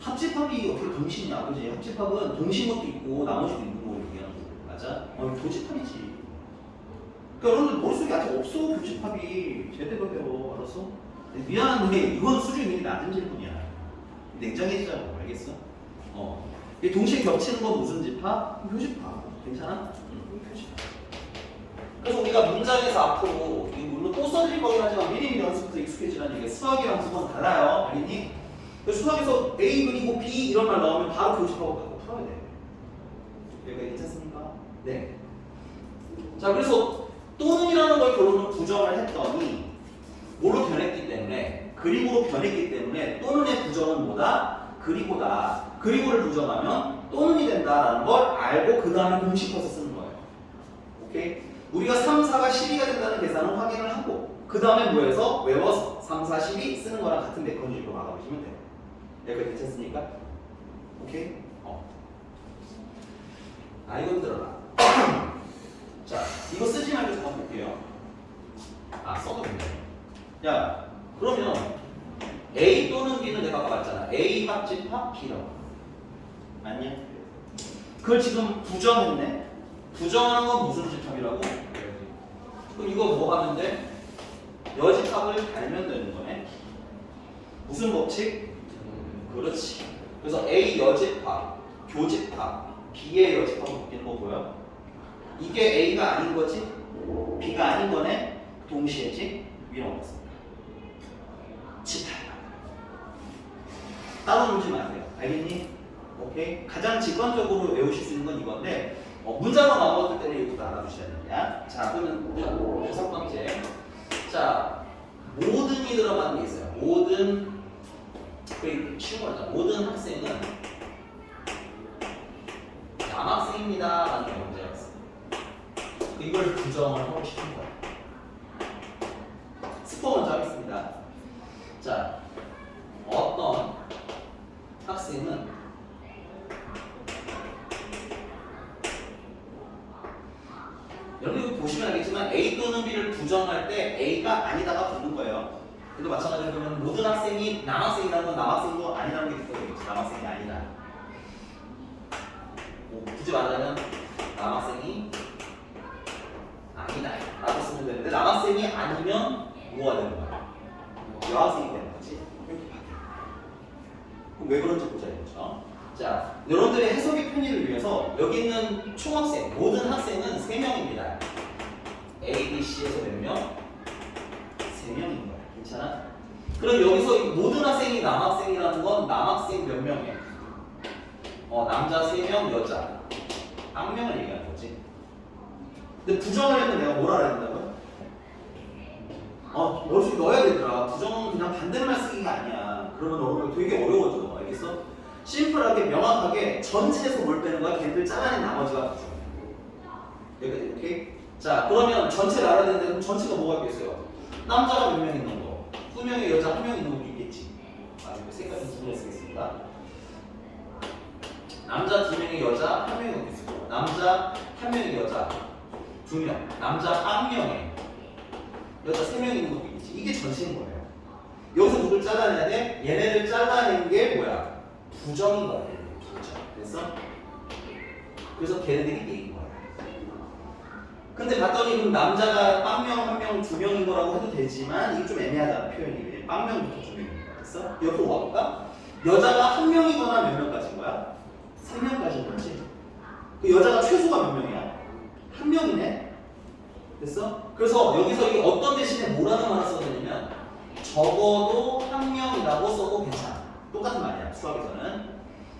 합집합이 어떻게 동시냐? 그지? 합집합은 동시인 것도 있고 나머지도 있는 거 얘기하는 거 맞아? 교집합이지. 그러니까 여러분들 머릿속에 아직 없어. 교집합이 제대로 배워. 알았어? 미안한데 이건 수준이 낮은 질문이야. 냉정해지자고. 알겠어? 이 동시에 겹치는 건 무슨 집합? 교집합. 괜찮아? 교집합. 그래서 우리가 문장에서 앞으로 이 물론 또 써드릴 거긴 하지만 미리미리 연습부터 익숙해지라는 얘기가 수학이랑 부분 달라요. 알겠니? 그래서 수학에서 A 그리고 B 이런 말 나오면 바로 교집합하고 바꿔 풀어야 돼. 여기까지 괜찮습니까? 네. 자, 그래서 또는이라는 걸 결론은 부정을 했더니 뭐로 변했기 때문에 그리고로 변했기 때문에 또는의 부정은 뭐다? 그리고다. 그리고를 부정하면 또는이 된다라는 걸 알고 그 다음에 공식해서 쓰는 거예요. 오케이? 우리가 3, 4가 12가 된다는 계산을 확인을 하고 그 다음에 뭐해서 외워서 3, 4, 12 쓰는 거랑 같은 메커니즘으로 막아보시면 돼요. 여기까지 괜찮습니까? 오케이? 이건 들어라. 자, 이거 쓰지 말고 잠깐 볼게요. 써도 된다. 야, 그러면 A 또는 B는 내가 아까 봤잖아. A 합집합 B라고. 맞냐? 그걸 지금 부정했네. 부정하는 건 무슨 집합이라고? 그럼 이거 뭐 하면 돼? 여집합을 달면 되는 거네. 무슨 법칙? 그렇지. 그래서 A 여집합, 교집합, B의 여집합을 바뀌는 거 보여? 이게 A가 아닌 거지? B가 아닌 거네? 동시에지? 위로 없습니다. 집합. 따로 놀지 마세요. 알겠니? 오케이? 가장 직관적으로 외우실 수 있는 건 이건데 문장으로 나온 것들 때문에 이것도 알아두셔야 됩니다. 자, 그러면 다섯 번째. 자, 모든이 들어가는 게 있어요. 모든, 쉬운 거죠. 모든 학생은 남학생입니다. 라는 게 문제가 있어요. 이걸 부정을 하고 싶은 거예요. 스포 먼저 하겠습니다. 자, 어떤 학생은 여러분 보시면 알겠지만 A 또는 B를 부정할 때 A가 아니다가 붙는 거예요. 근데 마찬가지로 그러면 모든 학생이 남학생이라는 건 남학생도 아니라는 게 있어야겠지. 남학생이 아니다. 굳이 말하자면 남학생이 아니다 라고 쓰면 되는데 남학생이 아니면 뭐가 되는 거야? 여학생이 되는 거지. 이렇게 바뀌어. 그럼 왜 그런지 보자. 여러분들의 해석의 편의를 위해서 여기 있는 총학생, 모든 학생은 3명입니다. A, B, C에서 몇 명? 3명인 거야. 괜찮아? 그럼 여기서 이 모든 학생이 남학생이라는 건 남학생 몇 명이야? 남자 3명, 여자 1명을 얘기하는 거지. 근데 부정을 했는데 내가 뭘 알아야 된다고요? 머릿속에 넣어야 되더라. 부정은 그냥 반대말 쓰기가 아니야. 그러면 되게 어려워져. 알겠어? 심플하게 명확하게 전체에서 뭘 빼는 거야? 걔들 잘라낸 나머지가 부정. 여기까지 오케이? 자 그러면 전체를 알아야 되는데 그럼 전체가 뭐가 있겠어요? 남자가 몇 명 있는 거, 2명의 여자 1명 있는 것도 있겠지. 나중에 색깔 좀 구분해 쓰겠습니다. 남자 2명의 여자 1명이 있을 거고, 남자 1명의 여자 2명, 남자 1명에 여자 3명 있는 것도 있겠지. 이게 전체인 거예요. 여기서 누굴 잘라내야 돼? 얘네를 잘라내는 게 뭐야? 부정인 거야. 부정. 그래서 걔네들이 얘기인 거야. 근데 봤더니 그럼 남자가 빵명 1명 2명인 거라고 해도 되지만 이게 좀 애매하잖아 표현이. 빵명부터 2명인 거야. 됐어? 옆으로 와볼까? 여자가 1명이거나 몇 명까지인 거야? 3명까지인 거지. 그 여자가 최소가 몇 명이야? 1명이네. 됐어? 그래서 여기서 이 어떤 대신에 뭐라는 말을 써야 되냐면 적어도 1명이라고 써도 괜찮아. 똑같은 말이야 수학에서는.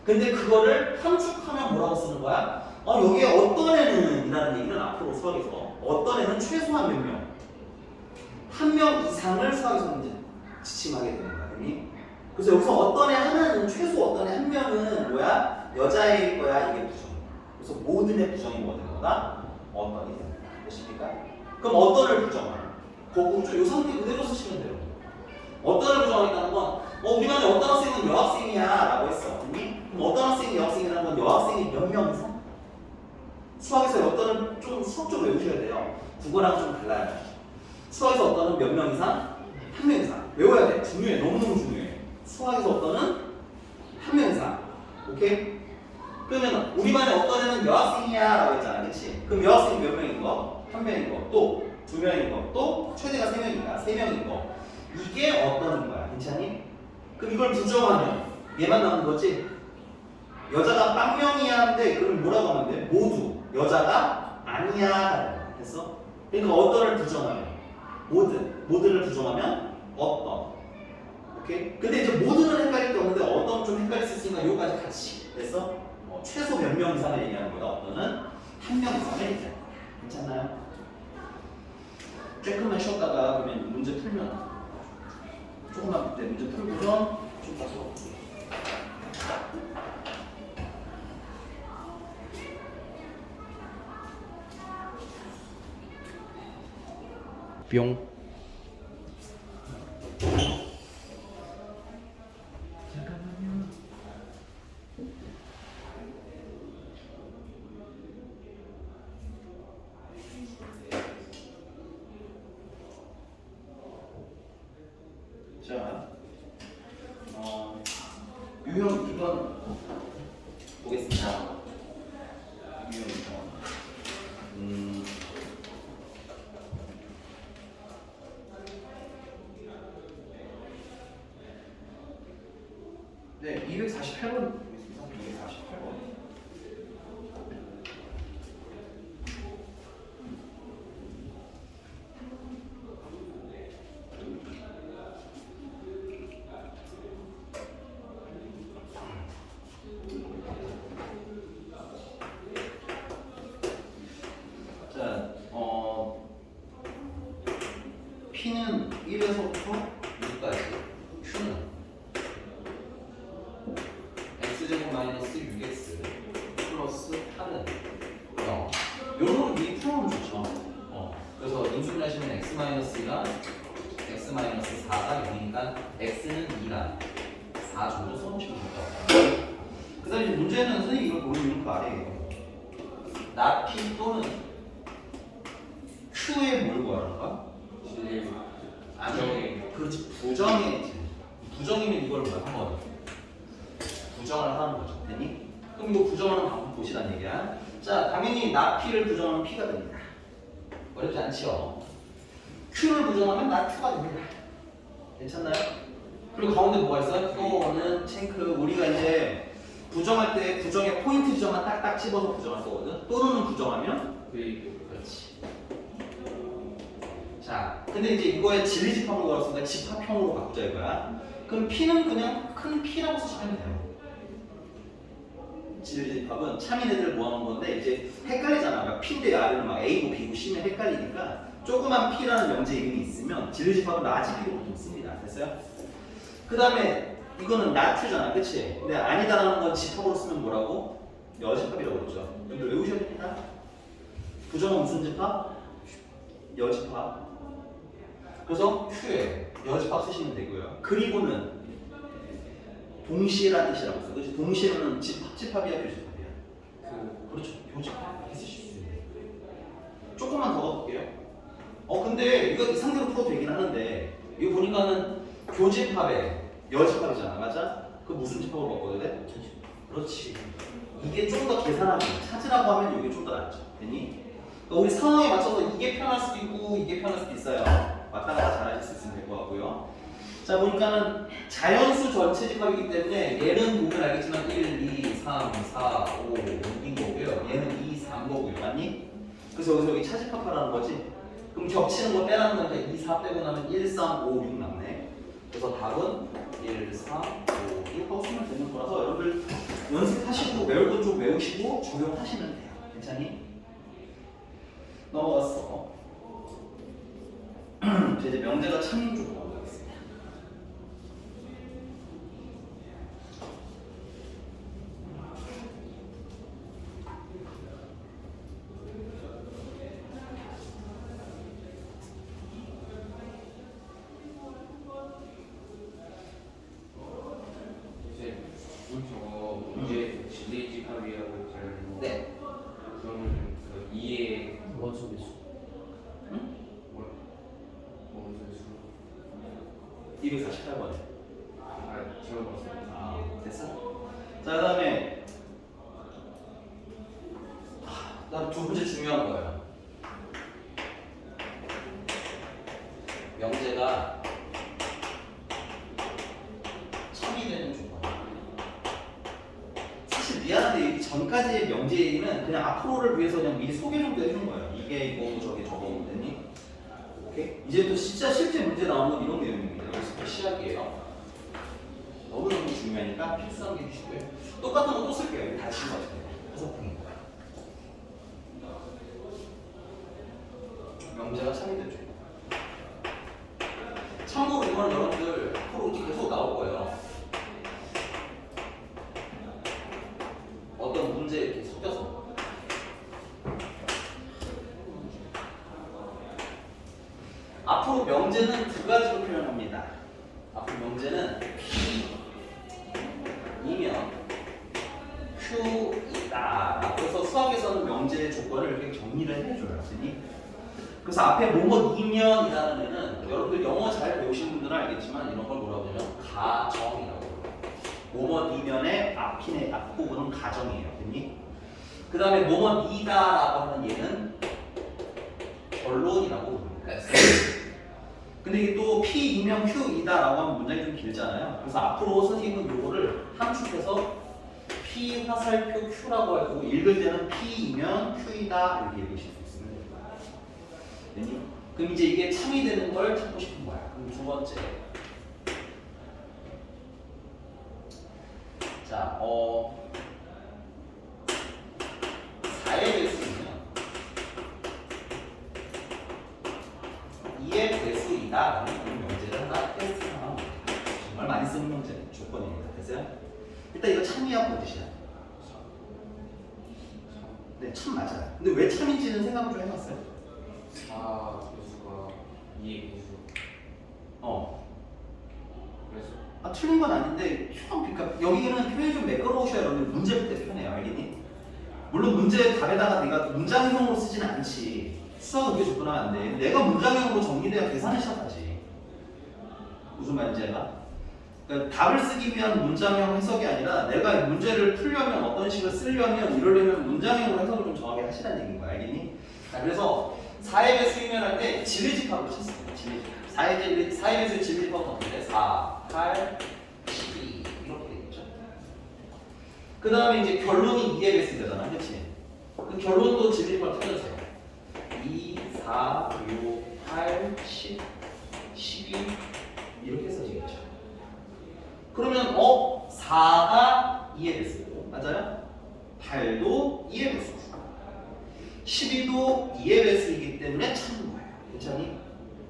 근데 그거를 함축하면 뭐라고 쓰는 거야? 여기에 어떤 애는 이라는 얘기는 앞으로 수학에서 어떤 애는 최소한 몇 명, 1명 이상을 수학에서는 이제 지침하게 되는 거야. 그래서 여기서 어떤 애 하나는 최소 어떤 애 1명은 뭐야? 여자애일 거야. 이게 부정. 그래서 모든 애 부정이 뭐가 되는 거다? 어떤이 되는 거야. 되십니까? 그럼 어떤을 부정하는? 요 상태 그대로 쓰시면 돼요. 어떤을 부정하겠다는 건 우리 반에 어떤 학생은 여학생이야 라고 했어. 그럼 어떤 학생이 여학생이라는 건 여학생이 몇 명 이상? 수학에서 어떤은 좀 수학적으로 외우셔야 돼요. 국어랑 좀 달라요. 수학에서 어떤은 몇 명 이상? 1명 이상. 외워야 돼. 중요해. 너무너무 중요해. 수학에서 어떤은 1명 이상. 오케이? 그러면 우리 반에 어떤 애는 여학생이야 라고 했잖아. 그치? 그럼 여학생이 몇 명인 거? 1명인 거. 또 2명인 거. 또 최대가 3명이니까 3명인 거. 이게 어떤인 거야. 괜찮니? 그럼 이걸 부정하면 얘만 나오는 거지? 여자가 빵명이야인데 그럼 뭐라고 하면 돼? 모두 여자가 아니야. 됐어? 그러니까 어떤을 부정하면 모든을 부정하면 어떤. 오케이? 근데 이제 모든은 헷갈릴 게 없는데 어떤 좀 헷갈릴 수 있으니까 요까지 같이. 됐어? 최소 몇 명 이상을 얘기하는 거다. 어떤은 1명 이상을 얘기하는 거야. 괜찮나요? 조금만 쉬었다가 그러면 문제 풀면 조금만 그때 문제 풀고서 좀 가서 뿅. 자, 유형 2번 보겠습니다. 유형 2번. 네, 248번 보겠습니다. 248번. P는 1에서부터 6까지, Q는 x제곱 마이너스 6x 플러스 8은 0. 요런 거 미리 풀어보면 좋죠. 그래서 인수분 하시면 x 마이너스 2랑 x 마이너스 4가 0이니까 x는 2랑 4 정도 써놓으시면 좋죠. 그 다음에 문제는 선생님이 이걸 모르는 거 아니에요. 나 P 또는 Q에 뭘 구하는 거야? 아니, 그렇지. 부정이면 이걸 뭐야? 한번 부정을 하는 거죠. 되니? 그럼 이거 부정하는 방법 보시란 얘기야. 자, 당연히 나 P를 부정하면 P가 됩니다. 어렵지 않지요? Q를 부정하면 나 Q가 됩니다. 괜찮나요? 그리고 가운데 뭐가 있어요? 또는 챙크. 우리가 이제 부정할 때 부정의 포인트 지점만 딱딱 집어서 부정할 거거든. 또는 부정하면 그렇지. 자, 근데 이제 이거에 진리집합을 걸었으니까 집합형으로 바꾸자 이거야. 그럼 P는 그냥 큰 P라고 쓰시면 돼요. 진리집합은 참인 애들 모아놓은 건데 이제 헷갈리잖아. 막 P인데 R은 막 A고 B고 C면 헷갈리니까 조그만 P라는 명제 이름이 있으면 진리집합은 라지 P로 보통 씁니다. 됐어요? 그 다음에 이거는 나트잖아, 그치? 근데 아니다라는 건 집합으로 쓰면 뭐라고? 여집합이라고 그러죠. 여러분들 외우셔야 됩니다. 부정은 무슨 집합? 여집합. 그래서 Q에 여집합 쓰시면 되고요. 그리고는 동시에라는 뜻이라고 써. 그렇지? 동시에는 집합이야, 교집합이야? 그렇죠. 교집합 이렇게 쓰실 수 있어요. 조금만 더 가볼게요. 근데 이거 이 상태로 풀어도 되긴 하는데 이거 보니까는 교집합에 여집합이잖아, 맞아? 그 무슨 집합으로 바꿔야 돼? 그렇지. 이게 좀 더 계산하기 찾으라고 하면 이게 좀 더 낫죠. 됐니? 그러니까 우리 상황에 맞춰서 이게 편할 수도 있고 이게 편할 수도 있어요. 왔다 갔다 잘 하실 수 있으면 될 것 같고요. 자, 보니까는 자연수 전체 집합이기 때문에 얘는 보면 알겠지만 1, 2, 3, 4, 5, 6인 거고요. 얘는 2, 3 거고요. 맞니? 그래서 여기서 여기 차집합하라는 거지? 그럼 겹치는 거 빼라는 건데 2, 4 빼고 나면 1, 3, 5, 6 남네. 그래서 답은 1, 3, 5, 6 하고 쓰면 되는 거라서 여러분들 연습하시고 외울 건 좀 외우시고 적용하시면 돼요. 괜찮니? 넘어갔어. 이제 명제가 참인 쪽으로 넘어가겠습니다. 이제 저거 문제 진리집합이라고 잘 네. 그러면 그 2의 원소개수. 응? 원소수 248번. 제가 봤어요. 됐어? 자, 그 다음에 두 번째 중요한 거예요. 명제가 참이 되는 조건. 사실 미안한데 이 전까지의 명제 얘기는 그냥 앞으로를 위해서 그냥 미리 소개 정도 해준 거예요. 이게 이거고 저게 저거고 되니? 오케이? 이제부터 진짜 실제 문제 나오는 건 이런 내용입니다. 여기서부터 시작이에요. 너무너무 중요하니까 필수한 게 주시고요. 똑같은 거 또 쓸게요. 여기 다시 거 같아요. 해석풍인 거야. 명제가 참이 되죠. 참고로 이거는 여러분들 앞으로 이렇게 계속 나올 거예요. 어떤 문제 이렇게 섞여서. 앞으로 명제는 두 가지로 표현합니다. 앞으로 명제는 P이면 Q이다. 그래서 수학에서는 명제의 조건을 이렇게 정리를 해줘요. 그래서 앞에 뭐뭐이면이라는 애는 여러분들 영어 잘 배우신 분들은 알겠지만 이런 걸 뭐라고 하냐면 가정이라고 해요. 뭐뭐이면의 앞이네 앞부분은 가정이에요. 됐니? 그 다음에 뭐뭐이다라고 하는 얘는 결론이라고 부릅니다. 근데 이게 또 P이면 Q이다라고 하면 문장이 좀 길잖아요. 그래서 앞으로 선생님은 요거를 함축해서 P 화살표 Q라고 할 거고 읽을 때는 P이면 Q이다 이렇게 읽으실 수 있습니다. 됐니? 그럼 이제 이게 참이 되는 걸 찾고 싶은 거야. 그럼 두 번째. 자, 4의 배수이면 2의 배수이다라는 그런 명제를 하나 테스트를 하나 정말 많이 쓰는 문제 조건입니다. 됐어요? 일단 이거 참이야 본뜻이야. 네, 참 맞아요. 근데 왜 참인지는 생각을 좀 해봤어요? 4 배수가 2의 배수. 그래서 틀린 건 아닌데 그러니까 여기는 표현이 좀 매끄러우셔야 여러분 문제 풀 때 편해요. 알겠니? 물론 문제 답에다가 내가 문장형으로 쓰진 않지. 수학은 그게 접근하면 안 돼. 내가 문장형으로 정리돼야 계산을 시작하지. 무슨 말인지 알아? 그러니까 답을 쓰기 위한 문장형 해석이 아니라 내가 문제를 풀려면 어떤 식을 쓰려면 이러려면 문장형으로 해석을 좀 정확히 하시라는 얘기인 거야. 알겠니? 자, 그래서 4의 배수 이면할 때 진리집합으로 쳤습니다. 진리집합. 4의 배수의 진리집합은 어떻게 돼? 4, 8, 12 이렇게 되겠죠. 그 다음에 이제 결론이 2의 배수 되잖아, 그렇지? 그 결론도 진리집합 찾아주세요. 2, 4, 6, 8, 10, 12 이렇게 써지겠죠. 그러면 4가 2의 배수고 맞아요? 8도 2의 배수고 12도 2의 배수이기 때문에 찾는 거예요. 괜찮니?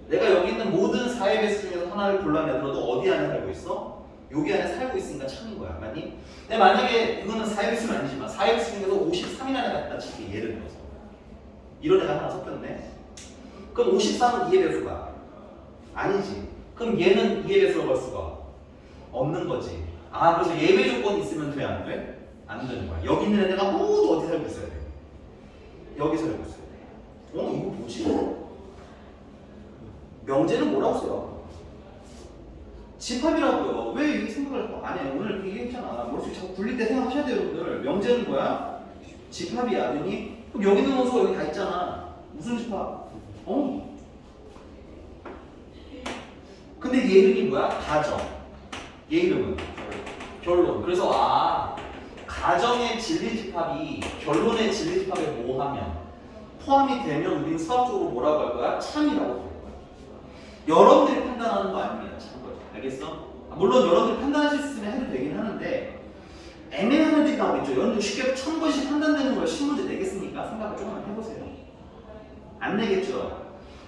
내가 여기 있는 모든 4의 배수 중에서 하나를 골라내더라도 어디 안에 살고 있어? 여기 안에 살고 있으니까 찾는 거야. 맞니? 근데 만약에 이거는 4의 배수는 아니지만 4의 배수 중에서 53이 안에 갖다 칠게. 예를 들어서 이런 애가 하나 섞였네. 그럼 53은 2의 배수가 아니지. 그럼 얘는 2의 배수로 갈 수가 없는 거지. 아, 그래서 예외 조건이 있으면 돼? 안 돼? 안 되는 거야. 여기 있는 애가 모두 어디 살고 있어야 돼? 여기 살고 있어야 돼. 이거 뭐지? 명제는 뭐라고 써요? 집합이라고요. 왜 이 생각을 안 해? 오늘 얘기했잖아. 머릿속에 자꾸 굴릴 때 생각하셔야 돼요, 여러분들. 명제는 뭐야? 집합이야. 아니? 그럼 여기 있는 원소가 여기 다 있잖아. 무슨 집합? 근데 얘 이름이 뭐야? 가정. 얘 이름은? 결론. 그래서 가정의 진리집합이 결론의 진리집합에 뭐하면 포함이 되면 우린 수학적으로 뭐라고 할 거야? 참이라고 할 거야. 여러분들이 판단하는 거 아닙니다. 참고로. 알겠어? 물론 여러분들이 판단하실 수 있으면 해도 되긴 하는데 애매한 애들이 나오겠죠. 여러분들 쉽게 1000번씩 판단되는 걸 신문제 내겠습니까? 생각을 조금만 해보세요. 안 내겠죠?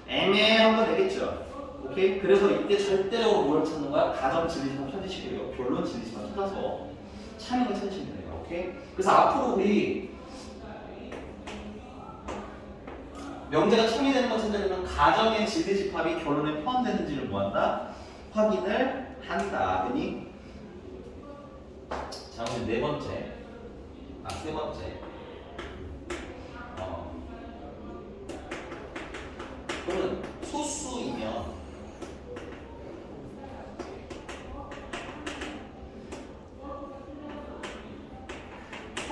애매한 거 내겠죠? 오케이? 그래서 이때 절대적으로 뭘 찾는 거야? 가정 진리집합 찾으시고요. 결론 진리집합 찾아서 참인 걸 찾으시면 돼요. 오케이? 그래서 앞으로 우리 명제가 참이 되는 걸 찾으려면 가정의 진리집합이 결론에 포함되는지를 뭐한다? 확인을 한다. 그니? 자, 오늘 세 번째. 그러면 소수이면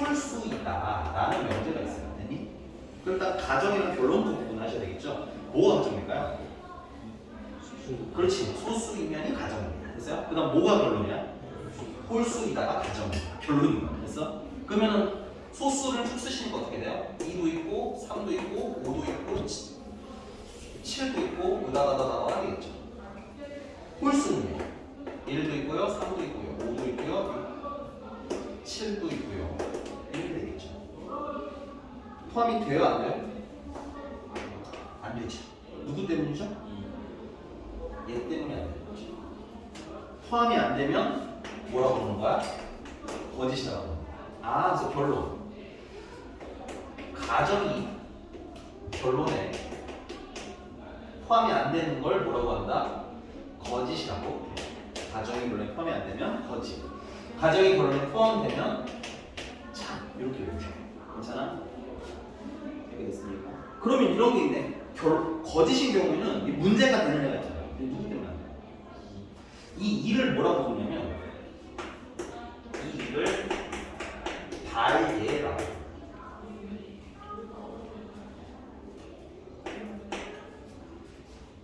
홀수이다 라는 명제가 있어요. 됐니? 그럼 일단 가정이랑 결론도 구분하셔야 되겠죠? 뭐가 가정일까요? 그렇지. 소수이면이 가정입니다. 됐어요? 그 다음 뭐가 결론이야? 홀수이다가 가정이야. 결론이야. 됐어? 그러면은 소수를 쭉 쓰시는 거 어떻게 돼요? 2도 있고 3도 있고 5도 있고 7도 있고 으다다다다가 되겠죠. 홀수는요? 1도 있고요 3도 있고요 5도 있고요 7도 있고요 이렇게 되겠죠. 포함이 돼요? 안 돼요? 안 되죠. 누구 때문이죠? 얘 때문에 안 되는 거죠. 포함이 안 되면 뭐라고 그러는 거야? 거짓이라고. 그래서 결론. 가정이 결론에 포함이 안 되는 걸 뭐라고 한다? 거짓이라고. 가정이 결론에 포함이 안 되면 거짓. 가정이 결론에 포함되면 참 이렇게 되죠. 괜찮아? 이렇게 됐습니까? 그러면 이런 게 있네. 거짓인 경우에는 이 문제가 되는 애가 있잖아요. 누구 때문에 안 돼요? 이 일을 뭐라고 부르냐면 이 일을 발예라고.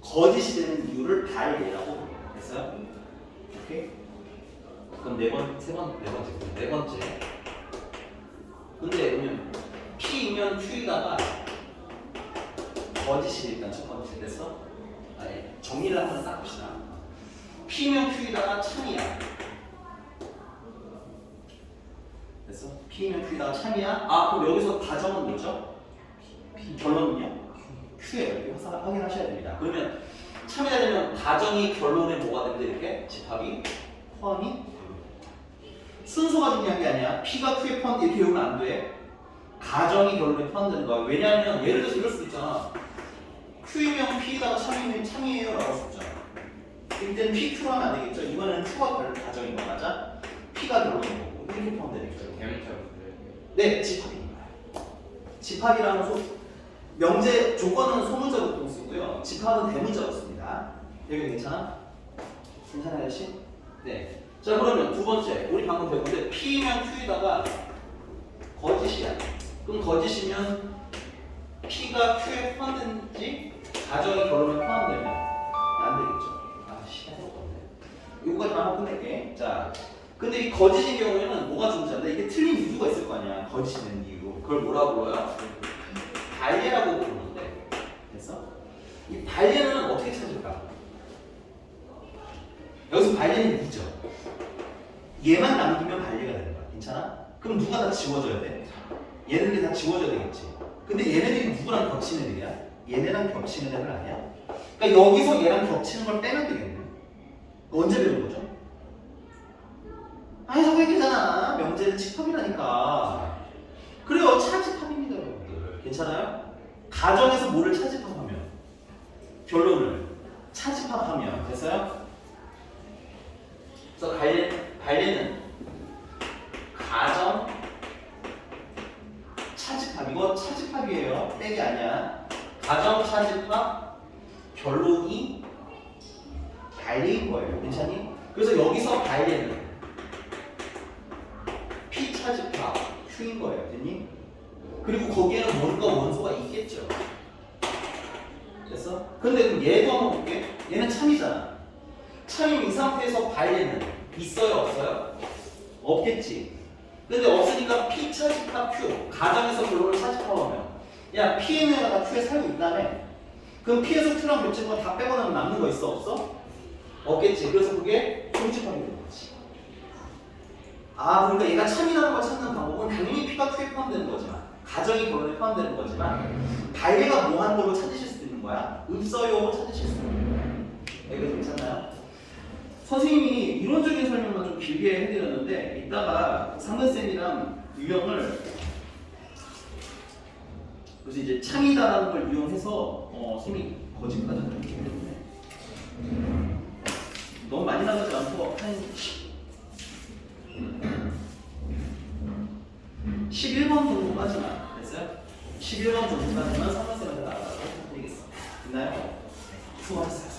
거짓이 되는 이유를 발예라고 부릅니다. 됐어요? 오케이? 그럼 네 번째. 근데 그러면 P이면 Q이다가 거짓이 일단 첫 번째 됐어? 정리를 한번 싹 봅시다. P면 Q이다가 참이야. 됐어? P면 Q이다가 참이야. 그럼 여기서 가정은 뭐죠? 결론은요? Q예요. 이렇게 확인하셔야 됩니다. 그러면 참이다 되면 가정이 결론에 뭐가 된대? 이렇게 집합이 포함이 순서가 중요한 게 아니야. P가 Q에 포함돼 이렇게 외우면 안 돼. 가정이 결론에 포함되는 거야. 왜냐하면 예를 들어서 이럴 수도 있잖아. Q이면 P에다가 참이면 참이에요 라고 할 수 있잖아. 이때는 PQ로 하면 안 되겠죠. 이번에는 Q가 가정인 거 맞아? P가 결론인 거고 이렇게 포함되니까. 네, 집합입니다. 집합이라는 명제 조건은 소문자로 보통 쓰고요. 집합은 대문자로 씁니다. 여기 괜찮아? 괜찮아요, 아저씨? 네. 자, 그러면 두 번째. 우리 방금 배웠는데 P면 Q에다가 거짓이야. 그럼 거짓이면 P가 Q에 포함되는지 가정이 결론에 포함되면 안 되겠죠. 시간이 없네. 이거까지만 하고 끝낼게. 자, 근데 이 거짓인 경우에는 뭐가 존재한다? 이게 틀린 이유가 있을 거 아니야. 거짓인 이유. 그걸 뭐라고 불러요? 반례라고 부르는데. 됐어? 이 반례는 어떻게 찾을까? 여기서 반례는 무죠. 얘만 남기면 반례가 되는 거야. 괜찮아? 그럼 누가 다 지워져야 돼? 얘네들이 다 지워져야 되겠지. 근데 얘네들이 누구랑 겹치는 애들이야? 얘네랑 겹치는 애들 아니야? 그러니까 여기서 얘랑 겹치는 걸 빼면 되겠네. 언제 배운 거죠? 아니 저거 얘기잖아. 명제는 칩합이라니까. 그래요. 차집합입니다 여러분들. 괜찮아요? 가정에서 뭐를 차집합하면? 결론을 차집합하면 됐어요? 그래서 관례는 가정 차집합. 이거 차집합이에요. 땡이 아니야. 가정 차집합 결론이 관례인 거예요. 괜찮니? 그래서 여기서 관례는 P 차집합 Q인 거예요. 됐니? 그리고 거기에는 뭔가 원소가 있겠죠. 됐어? 근데 그럼 얘도 한번 볼게. 얘는 참이잖아. 참임 이 상태에서 관례는 있어요? 없어요? 없겠지. 근데 없으니까 P 차집합 Q 가정에서 결론을 차집합하면 야 P에 내가 다 Q에 살고 있다며. 그럼 P에서 Q랑 겹치는 건 다 빼고 나면 남는 거 있어? 없어? 없겠지. 그래서 그게 총집합이 되는 거지. 아 그러니까 얘가 참이라는 걸 찾는 방법은 당연히 P가 Q에 포함되는 거지만 가정이 결론에 포함되는 거지만 관례가 뭐 하는 걸로 찾으실 수도 있는 거야. 없어요 찾으실 수도 있는 거야. 이거 괜찮나요? 선생님이 이론적인 설명만 좀 길게 해드렸는데 이따가 상근쌤이랑 유형을 그래서 이제 참이다라는 걸 이용해서 선생님이 거짓까지 그렇기 때문에 너무 많이 나가지 않고 한 11번 정도까지만 됐어요? 11번 정도까지만 상근쌤한테 나가도록 해드리겠습니다. 됐나요? 수고하셨어요.